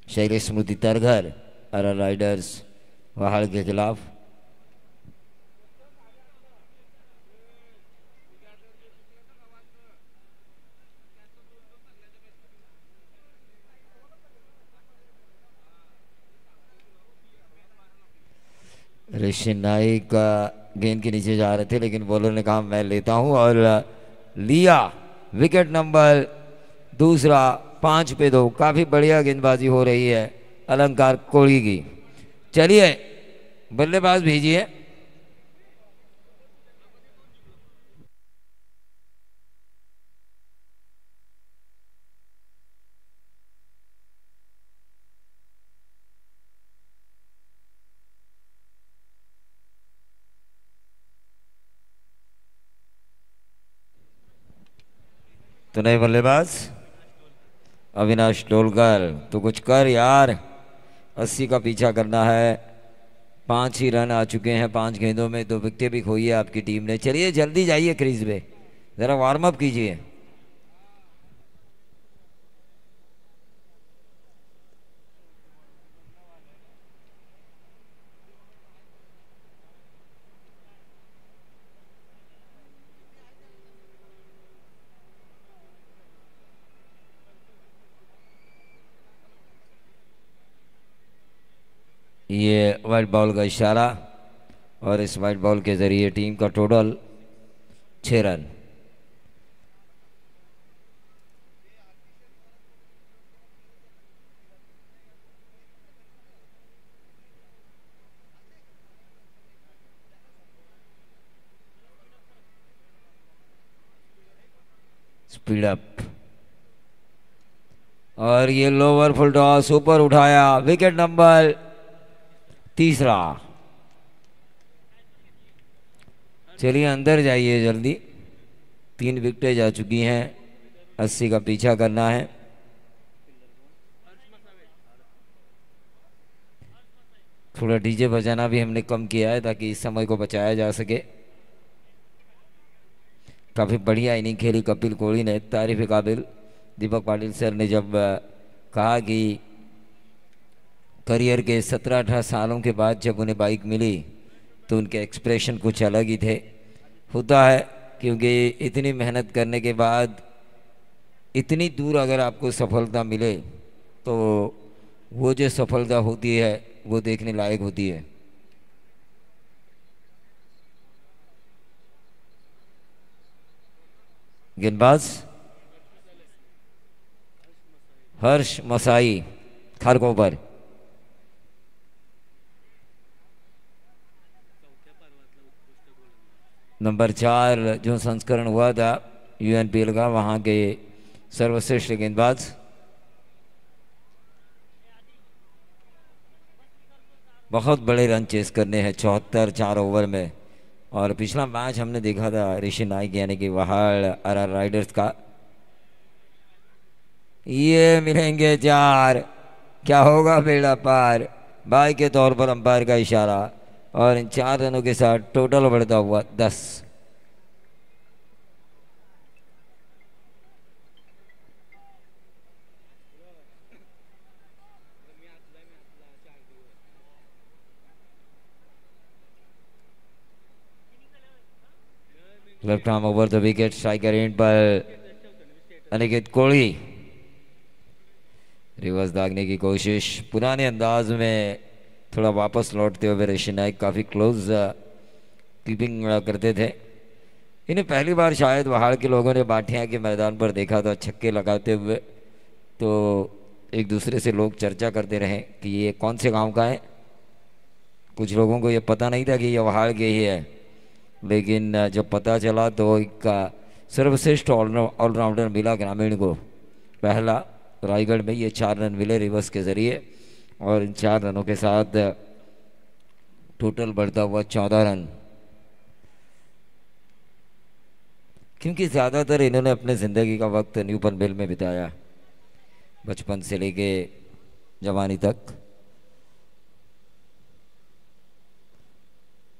Shailesh Smriti Targhar R riders Vahad के खिलाफ। ऋषि नाइक गेंद के नीचे जा रहे थे, लेकिन बॉलर ने कहा मैं लेता हूं, और लिया। विकेट नंबर 2, 5 पे 2। काफी बढ़िया गेंदबाजी हो रही है अलंकार कोहली की। चलिए बल्लेबाज भेजिए। तो नए बल्लेबाज अविनाश डोलकर। तो कुछ कर यार, 80 का पीछा करना है। 5 ही रन आ चुके हैं 5 गेंदों में। 2 विकेटें भी खोई है आपकी टीम ने। चलिए जल्दी जाइए क्रीज पे, जरा वार्म अप कीजिए। ये वाइट बॉल का इशारा और इस वाइट बॉल के जरिए टीम का टोटल 6 रन। स्पीड अप और ये लोअर फुल टॉस ऊपर उठाया, विकेट नंबर 3। चलिए अंदर जाइए जल्दी, 3 विकेटें जा चुकी हैं, 80 का पीछा करना है। थोड़ा डीजे बजाना भी हमने कम किया है ताकि इस समय को बचाया जा सके। काफ़ी बढ़िया इनिंग खेली कपिल कोहली ने, तारीफ काबिल। दीपक पाटिल सर ने जब कहा कि करियर के 17-18 सालों के बाद जब उन्हें बाइक मिली तो उनके एक्सप्रेशन कुछ अलग ही थे। होता है क्योंकि इतनी मेहनत करने के बाद इतनी दूर अगर आपको सफलता मिले तो वो जो सफलता होती है वो देखने लायक होती है। गेंदबाज हर्ष मसाई खारकों पर। नंबर 4 जो संस्करण हुआ था यूएनपीएल का, वहां के सर्वश्रेष्ठ गेंदबाज। बहुत बड़े रन चेस करने हैं 74 4 ओवर में। और पिछला मैच हमने देखा था ऋषि नाइक यानी कि वहाड़ आरआर राइडर्स का। ये मिलेंगे 4, क्या होगा बेड़ा पार, बाई के तौर पर अंपायर का इशारा और इन 4 रनों के साथ टोटल बढ़ता हुआ 10। Left arm over the wicket, striker end पर अनिकेत कोहली। रिवर्स दागने की कोशिश, पुराने अंदाज में थोड़ा वापस लौटते हुए ऋषि नाइक काफ़ी क्लोज कीपिंग करते थे। इन्हें पहली बार शायद वहाड़ के लोगों ने बाठिया के मैदान पर देखा था छक्के लगाते हुए, तो एक दूसरे से लोग चर्चा करते रहे कि ये कौन से गांव का है। कुछ लोगों को ये पता नहीं था कि ये वहाड़ के ही है, लेकिन जब पता चला तो एक सर्वश्रेष्ठ ऑलराउंडर मिला ग्रामीण को। पहला रायगढ़ में ये 4 रन मिले रिवर्स के ज़रिए और इन 4 रनों के साथ टोटल बढ़ता हुआ 14 रन। क्योंकि ज़्यादातर इन्होंने अपने ज़िंदगी का वक्त न्यू पनवेल में बिताया, बचपन से लेके जवानी तक,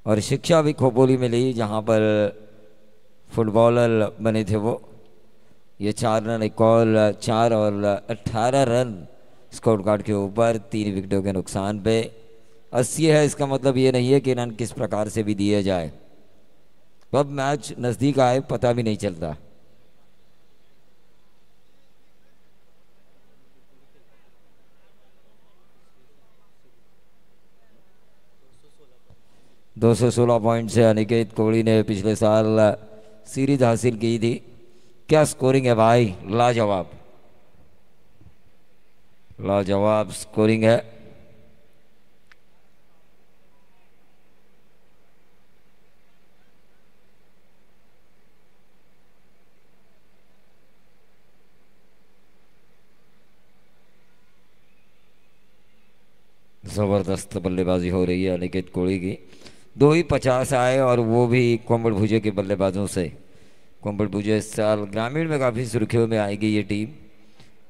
और शिक्षा भी खोपोली में ली जहाँ पर फुटबॉलर बने थे वो। ये 4 रन एक और 4 और 18 रन स्कोर कार्ड के ऊपर 3 विकेटों के नुकसान पे 80 है। इसका मतलब ये नहीं है कि रन किस प्रकार से भी दिए जाए, कब मैच नज़दीक आए पता भी नहीं चलता। $216 पॉइंट से अनिकेत कोहली ने पिछले साल सीरीज हासिल की थी। क्या स्कोरिंग है भाई, लाजवाब लाजवाब स्कोरिंग है। जबरदस्त बल्लेबाजी हो रही है अनिकेत कोहली की। 2 ही 50 आए और वो भी कोमल भुजे के बल्लेबाजों से। कोमल भुजे इस साल ग्रामीण में काफ़ी सुर्खियों में आएगी ये टीम,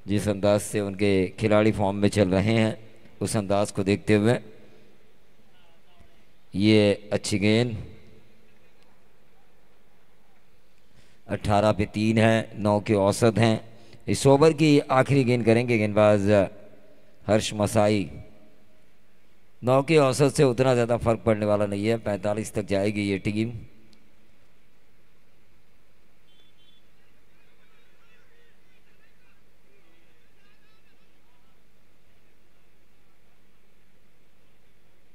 जिस अंदाज से उनके खिलाड़ी फॉर्म में चल रहे हैं उस अंदाज को देखते हुए। ये अच्छी गेंद, 18 पे 3 है, 9 के औसत हैं। इस ओवर की आखिरी गेंद करेंगे गेंदबाज हर्ष मसाई। 9 के औसत से उतना ज़्यादा फर्क पड़ने वाला नहीं है, 45 तक जाएगी ये टीम।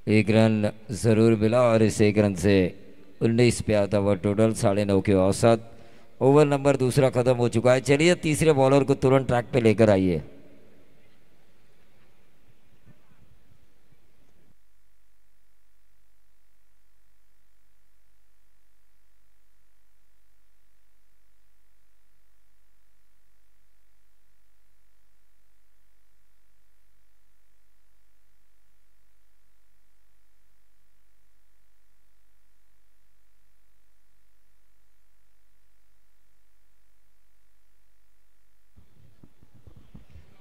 एक रन ज़रूर मिला और इस एक रन से 19 पे आता हुआ टोटल 9.5 के औसत। ओवर नंबर दूसरा खत्म हो चुका है। चलिए तीसरे बॉलर को तुरंत ट्रैक पे लेकर आइए।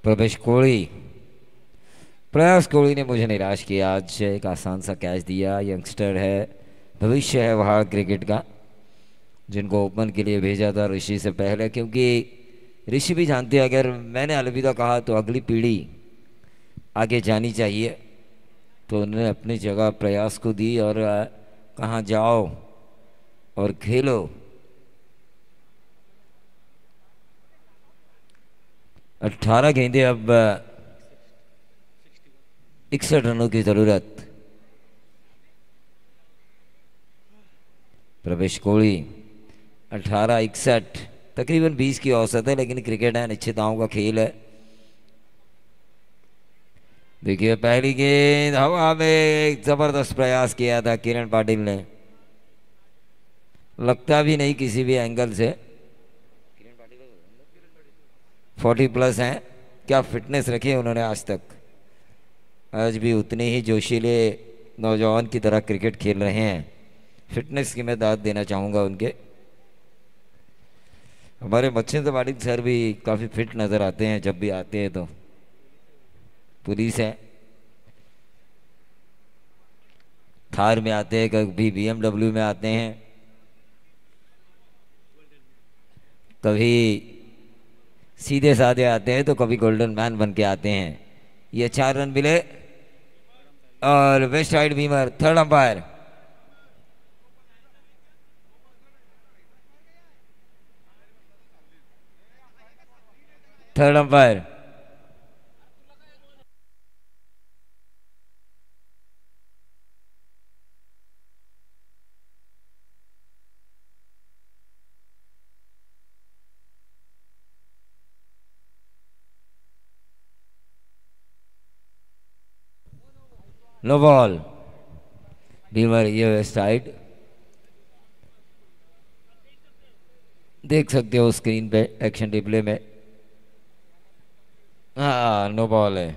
प्रवेश कोहली, प्रयास कोहली ने मुझे निराश किया। आज एक आसान सा कैच दिया। यंगस्टर है, भविष्य है वहाँ क्रिकेट का, जिनको ओपन के लिए भेजा था ऋषि से पहले, क्योंकि ऋषि भी जानते हैं अगर मैंने अलविदा कहा तो अगली पीढ़ी आगे जानी चाहिए। तो उन्होंने अपनी जगह प्रयास को दी और कहाँ जाओ और खेलो। अठारह गेंदे, अब 61 रनों की जरूरत। प्रवेश कोहली 18-61, तकरीबन 20 की औसत है, लेकिन क्रिकेट है, निश्चितताओं का खेल है। देखिए पहली गेंद हवा में, एक जबरदस्त प्रयास किया था किरण पाटिल ने, लगता भी नहीं किसी भी एंगल से। 40 प्लस हैं, क्या फिटनेस रखी है उन्होंने आज तक। आज भी उतने ही जोशीले नौजवान की तरह क्रिकेट खेल रहे हैं। फिटनेस की मैं दाद देना चाहूँगा उनके। हमारे मच्छिंद्र पाटिल सर भी काफ़ी फिट नज़र आते हैं जब भी आते हैं तो। पुलिस है, थार में आते हैं, कभी BMW में आते हैं, कभी सीधे साधे आते हैं तो कभी गोल्डन मैन बन के आते हैं। ये 4 रन मिले और waist side beamer, third umpire. Third umpire no ball. Beamer ये वेस्ट साइड देख सकते हो स्क्रीन पे एक्शन डिस्प्ले में। हाँ नो बॉल है।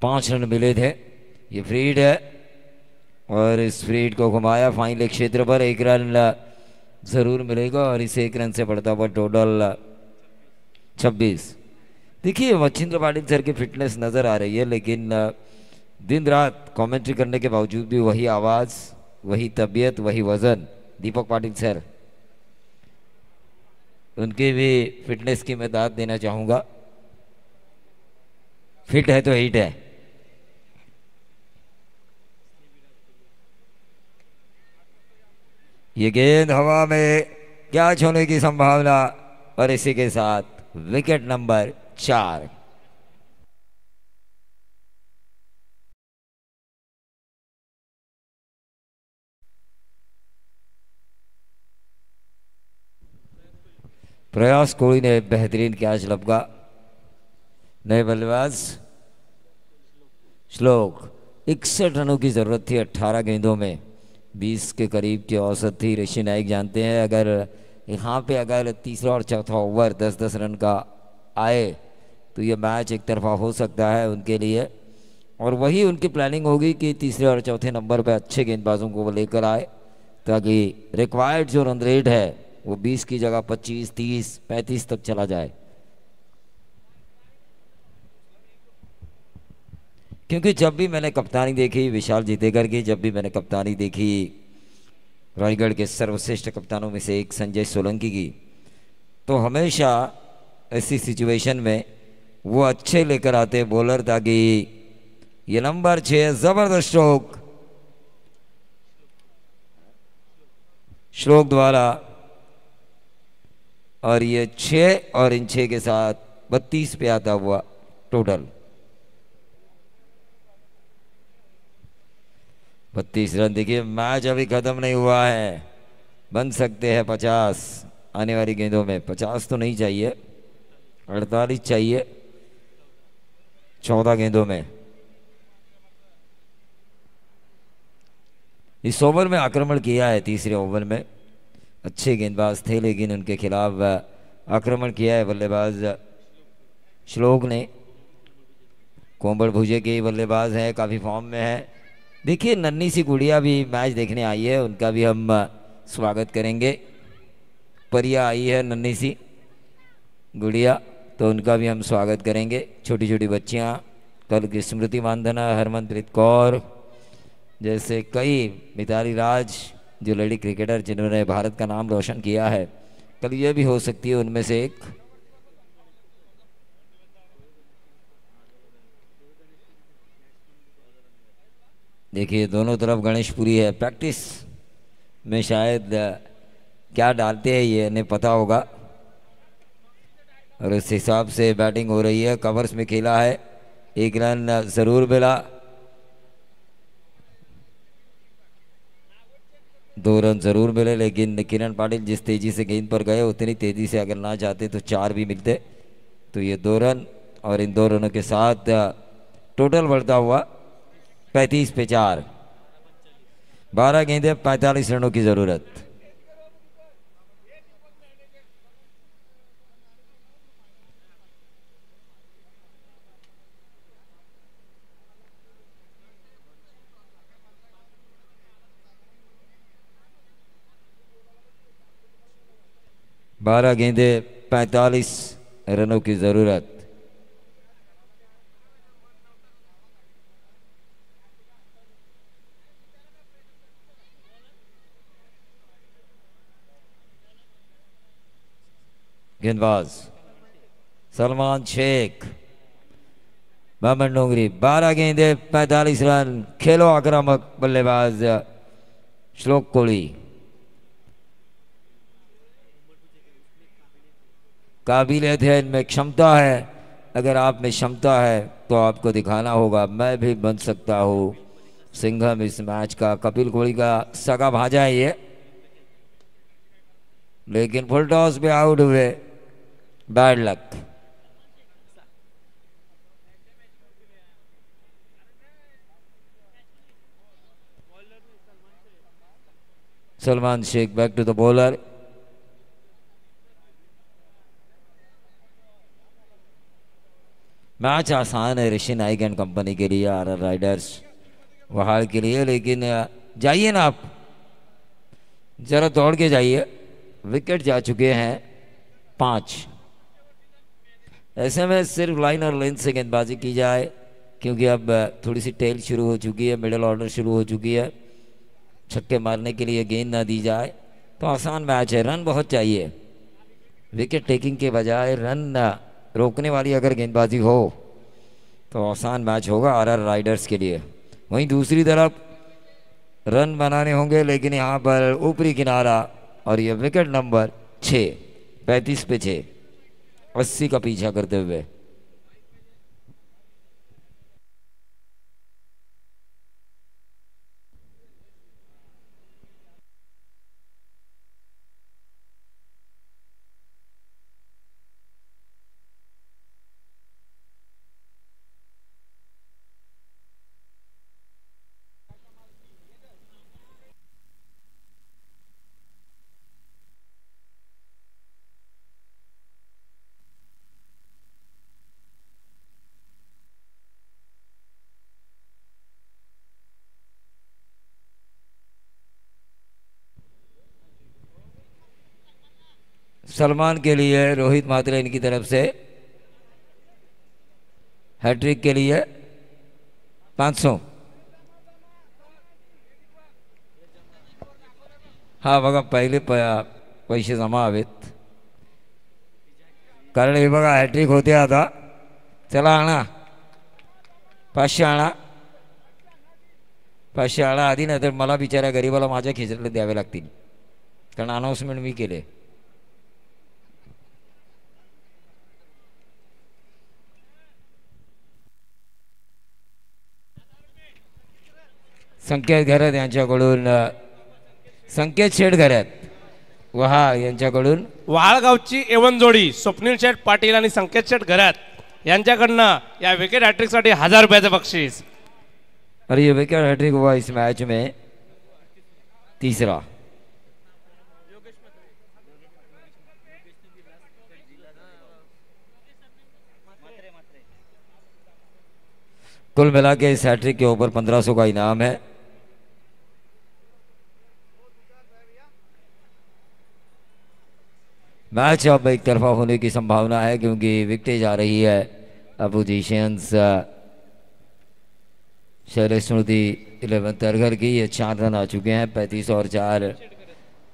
5 रन मिले थे। ये फ्रीड है और इस फ्रीड को घुमाया फाइन लेग क्षेत्र पर। 1 रन जरूर मिलेगा और इस 1 रन से बढ़ता हुआ टोटल 26। देखिए मच्छिंद्र पाटिल सर की फिटनेस नज़र आ रही है, लेकिन दिन रात कमेंट्री करने के बावजूद भी वही आवाज़, वही तबीयत, वही वज़न। दीपक पाटिल सर, उनके भी फिटनेस की मैं दाद देना चाहूँगा। फिट है तो हिट है। ये गेंद हवा में, कैच होने की संभावना और इसी के साथ विकेट नंबर 4। प्रयास कोहली ने बेहतरीन कैच लपका। नए बल्लेबाज श्लोक, 61 रनों की जरूरत थी 18 गेंदों में, 20 के करीब की औसत थी। ऋषि नायक जानते हैं अगर यहाँ पे अगर तीसरा और चौथा ओवर 10-10 रन का आए तो ये मैच एक तरफा हो सकता है उनके लिए। और वही उनकी प्लानिंग होगी कि तीसरे और चौथे नंबर पे अच्छे गेंदबाजों को वो लेकर आए, ताकि रिक्वायर्ड जो रन रेट है वो 20 की जगह 25, 30, 35 तक चला जाए। क्योंकि जब भी मैंने कप्तानी देखी विशाल जीतेकर की, जब भी मैंने कप्तानी देखी रायगढ़ के सर्वश्रेष्ठ कप्तानों में से एक संजय सोलंकी की, तो हमेशा ऐसी सिचुएशन में वो अच्छे लेकर आते बॉलर, ताकि ये नंबर 6 जबरदस्त स्ट्रोक श्लोक द्वारा, और ये 6 और इन 6 के साथ 32 पे आता हुआ टोटल। 32 रन। देखिए मैच अभी खत्म नहीं हुआ है, बन सकते हैं 50 आने वाली गेंदों में। 50 तो नहीं चाहिए, 48 चाहिए 14 गेंदों में। इस ओवर में आक्रमण किया है, तीसरे ओवर में अच्छे गेंदबाज थे लेकिन उनके खिलाफ आक्रमण किया है बल्लेबाज श्लोक ने। कोमल भुजे के बल्लेबाज हैं, काफ़ी फॉर्म में है। देखिए नन्ही सी गुड़िया भी मैच देखने आई है, उनका भी हम स्वागत करेंगे। परिया आई है नन्ही सी गुड़िया, तो उनका भी हम स्वागत करेंगे। छोटी छोटी बच्चियां, कल की स्मृति मानधना, हरमनप्रीत कौर जैसे कई, मिताली राज जो लेडी क्रिकेटर जिन्होंने भारत का नाम रोशन किया है, कल ये भी हो सकती है उनमें से एक। देखिए दोनों तरफ गणेशपुरी है। प्रैक्टिस में शायद क्या डालते हैं ये इन्हें पता होगा, और उस हिसाब से बैटिंग हो रही है। कवर्स में खेला है, 1 रन जरूर मिला, 2 रन जरूर मिले, लेकिन किरण पाटिल जिस तेजी से गेंद पर गए उतनी तेजी से अगर ना जाते तो 4 भी मिलते। तो ये 2 रन, और इन 2 रनों के साथ टोटल बढ़ता हुआ 35 पे 4। 12 गेंदें 45 रनों की जरूरत। बारह गेंदें 45 रनों की जरूरत। गेंदबाज सलमान शेख, मोहम्मद डोंगरी। 12 गेंदें 45 रन। खेलो आक्रामक बल्लेबाज श्लोक कोहली। काबिलियत है इनमें, क्षमता है। अगर आप में क्षमता है तो आपको दिखाना होगा। मैं भी बन सकता हूँ सिंघम इस मैच का। कपिल कोहली का सगा भांजा है ये, लेकिन फुल टॉस पे आउट हुए। Bad luck. Salman Shaikh back to the bowler. Match आसान है ऋषि नाइक एंड कंपनी के लिए, आरआर राइडर्स वहाल के लिए, लेकिन जाइए ना आप, जरा दौड़ के जाइए। विकेट जा चुके हैं 5। ऐसे में सिर्फ लाइन और लेंथ से गेंदबाजी की जाए, क्योंकि अब थोड़ी सी टेल शुरू हो चुकी है, मिडिल ऑर्डर शुरू हो चुकी है। छक्के मारने के लिए गेंद ना दी जाए तो आसान मैच है। रन बहुत चाहिए, विकेट टेकिंग के बजाय रन रोकने वाली अगर गेंदबाजी हो तो आसान मैच होगा आरआर राइडर्स के लिए। वहीं दूसरी तरफ रन बनाने होंगे, लेकिन यहाँ पर ऊपरी किनारा, और ये विकेट नंबर 6, 35 पे 6, 80 का पीछा करते हुए। सलमान के लिए रोहित मात्रे इनकी तरफ से हैट्रिक के लिए 500। हा बघा पहिले पैसे जमा हवेत, कारण हे बघा हॅट्रिक होते आता। चला आणा 500 आणा, 500 आणा आधी, नाही तर मला बिचाऱ्या गरीबाला माझ्या खिशातले द्यावे लागतील, कारण अनाउन्समेंट मी केले। संकेत घरत यांच्याकडून संकेत शेठ घरत वहा यांच्याकडून वाळगावची एवन जोडी स्वप्नील शेठ पाटील आणि संकेत शेठ घरात यांच्याकडनं या विकेट हॅट्रिकसाठी 1000 रुपयाचं बक्षीस. और ये विकेट हैट्रिक हुआ इस मैच में तीसरा. कुल मिला के इस हैट्रिक के ऊपर 1500 का इनाम है. मैच अब एक तरफा होने की संभावना है क्योंकि विकेटें जा रही है अपोजिशंस शैलेश स्मृति 11 तरघर की. ये 4 रन आ चुके हैं. 35 और 4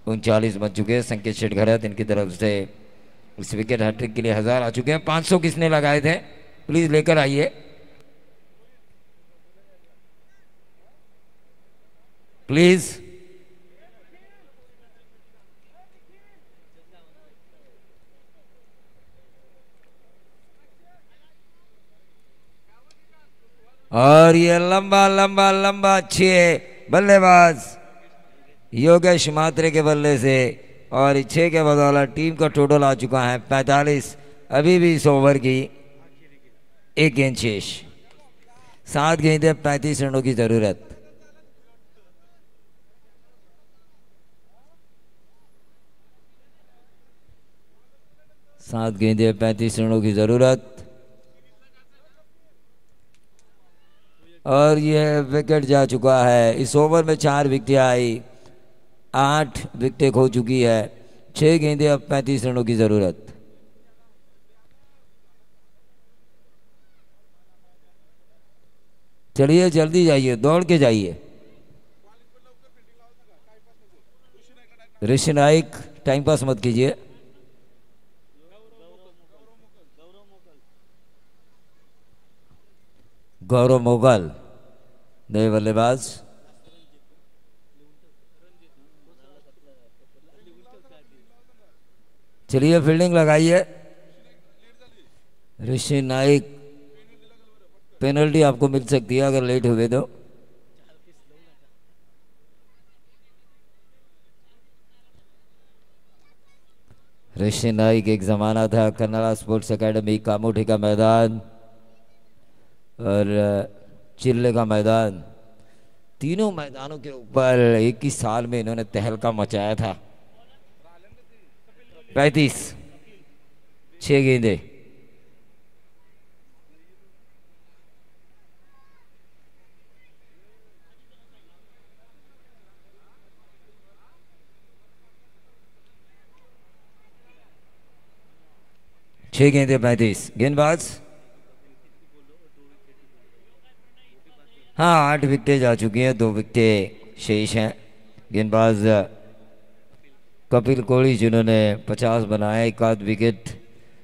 39 बन चुके हैं. संकेत शेठ घरत इनकी तरफ से इस विकेट हैट्रिक के लिए 1000 आ चुके हैं. 500 किसने लगाए थे प्लीज लेकर आइए प्लीज. और ये लंबा लंबा लंबा अच्छे बल्लेबाज योगेश मात्रे के बल्ले से और 6 के बदौलत टीम का टोटल आ चुका है 45. अभी भी इस ओवर की एक गेंद शेष. 7 गेंदें 35 रनों की जरूरत. सात गेंदें 35 रनों की जरूरत. और यह विकेट जा चुका है. इस ओवर में 4 विकेटें आई. 8 विकेटें खो चुकी है. 6 गेंदें अब 35 रनों की जरूरत. चलिए जल्दी जाइए दौड़ के जाइए. ऋषि नाइक टाइम पास मत कीजिए. गौरव मोगल नए बल्लेबाज. चलिए फील्डिंग लगाइए. ऋषि नाइक पेनल्टी आपको मिल सकती है अगर लेट हुए तो. ऋषि नाइक एक जमाना था कन्नड़ा स्पोर्ट्स एकेडमी कामोठी का मैदान और चिल्ले का मैदान. तीनों मैदानों के ऊपर एक ही साल में इन्होंने तहलका मचाया था. 35 6 गेंदें. छह गेंदें 35. गेंदबाज हाँ 8 विकेटें जा चुकी हैं. 2 विकेटें शेष हैं. गेंदबाज कपिल कोहली जिन्होंने 50 बनाए 1 विकेट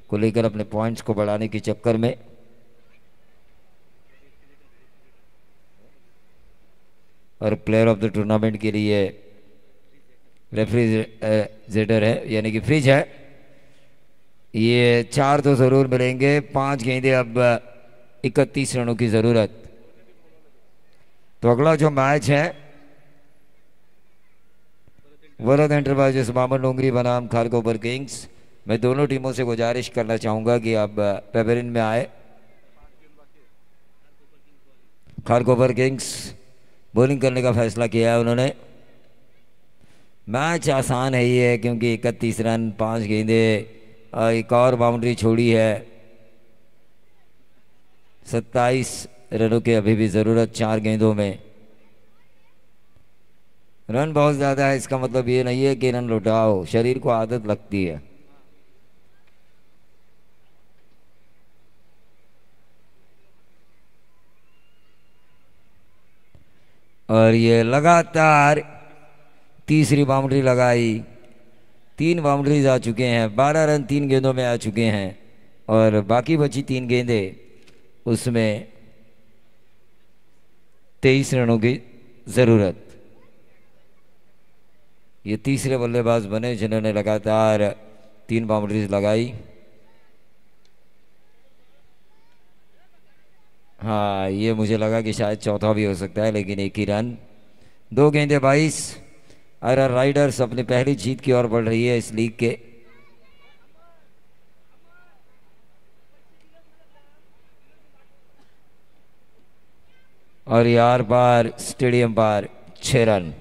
को लेकर अपने पॉइंट्स को बढ़ाने के चक्कर में. और प्लेयर ऑफ द टूर्नामेंट के लिए रेफ्रिजरेटर है यानी कि फ्रिज है. ये 4 तो जरूर मिलेंगे. 5 गेंदें अब 31 रनों की जरूरत. तो अगला जो मैच है वरद एंटरप्राइजेस मामन डोंगरी बनाम खारकोपर किंग्स. मैं दोनों टीमों से गुजारिश करना चाहूंगा कि आप पेवेलियन में आए. खारकोपर किंग्स बॉलिंग करने का फैसला किया है उन्होंने. मैच आसान है ये क्योंकि 31 रन 5 गेंदें एक और बाउंड्री छोड़ी है. 27 रनों की अभी भी जरूरत 4 गेंदों में. रन बहुत ज्यादा है इसका मतलब ये नहीं है कि रन लौटाओ. शरीर को आदत लगती है. और ये लगातार तीसरी बाउंड्री लगाई. 3 बाउंड्रीज आ चुके हैं. 12 रन 3 गेंदों में आ चुके हैं और बाकी बची 3 गेंदें उसमें 23 रनों की जरूरत. ये तीसरे बल्लेबाज बने जिन्होंने लगातार 3 बाउंड्रीज लगाई. हाँ ये मुझे लगा कि शायद चौथा भी हो सकता है लेकिन एक ही रन 2 गेंदे 22। आरआर राइडर्स अपनी पहली जीत की ओर बढ़ रही है इस लीग के। और यार बार स्टेडियम बार 6 रन,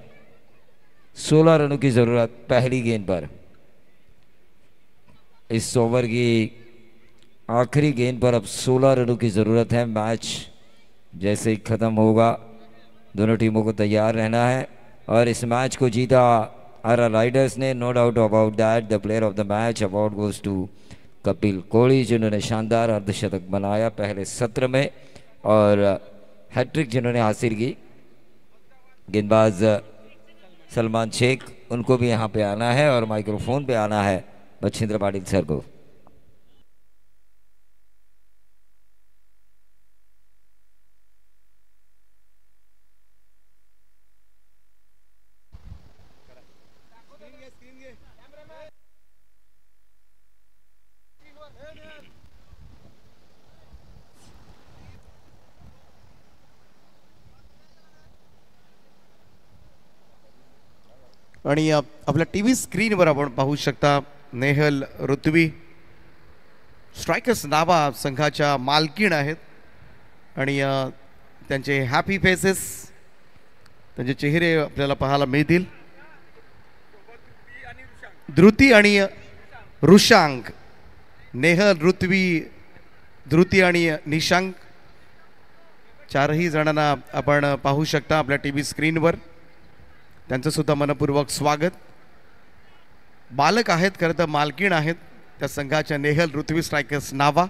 16 रनों की जरूरत पहली गेंद पर। इस ओवर की आखिरी गेंद पर अब 16 रनों की जरूरत है। मैच जैसे ही खत्म होगा दोनों टीमों को तैयार रहना है। और इस मैच को जीता आरआर राइडर्स ने, no doubt about that. The player of the match award goes to Kapil Kohli, जिन्होंने शानदार अर्धशतक बनाया पहले सत्र में और हैट्रिक जिन्होंने हासिल की। गेंदबाज सलमान शेख, उनको भी यहाँ पे आना है और माइक्रोफोन पे आना है बछिंद्र पाटिल सर को। आणि आपल्या टीव्ही स्क्रीनवर आपण पाहू शकता नेहल ऋत्वी स्ट्रायकर्स नावा संघाच्या मालकीण आहेत आणि त्यांचे हॅपी फेसेस, त्यांचे चेहरे आपल्याला पाहायला मिळतील। धृती आणि रुशांक, नेहल ऋत्वी, धृती आणि निशांक चारही जणांना आपण पाहू शकता आपल्या टीव्ही स्क्रीनवर। त्यांचं सुद्धा मनपूर्वक स्वागत। बालक आहेत, खरं तर मालकीण आहेत त्या संघाच्या नेहल ऋत्वी स्ट्रायकर्स नावा।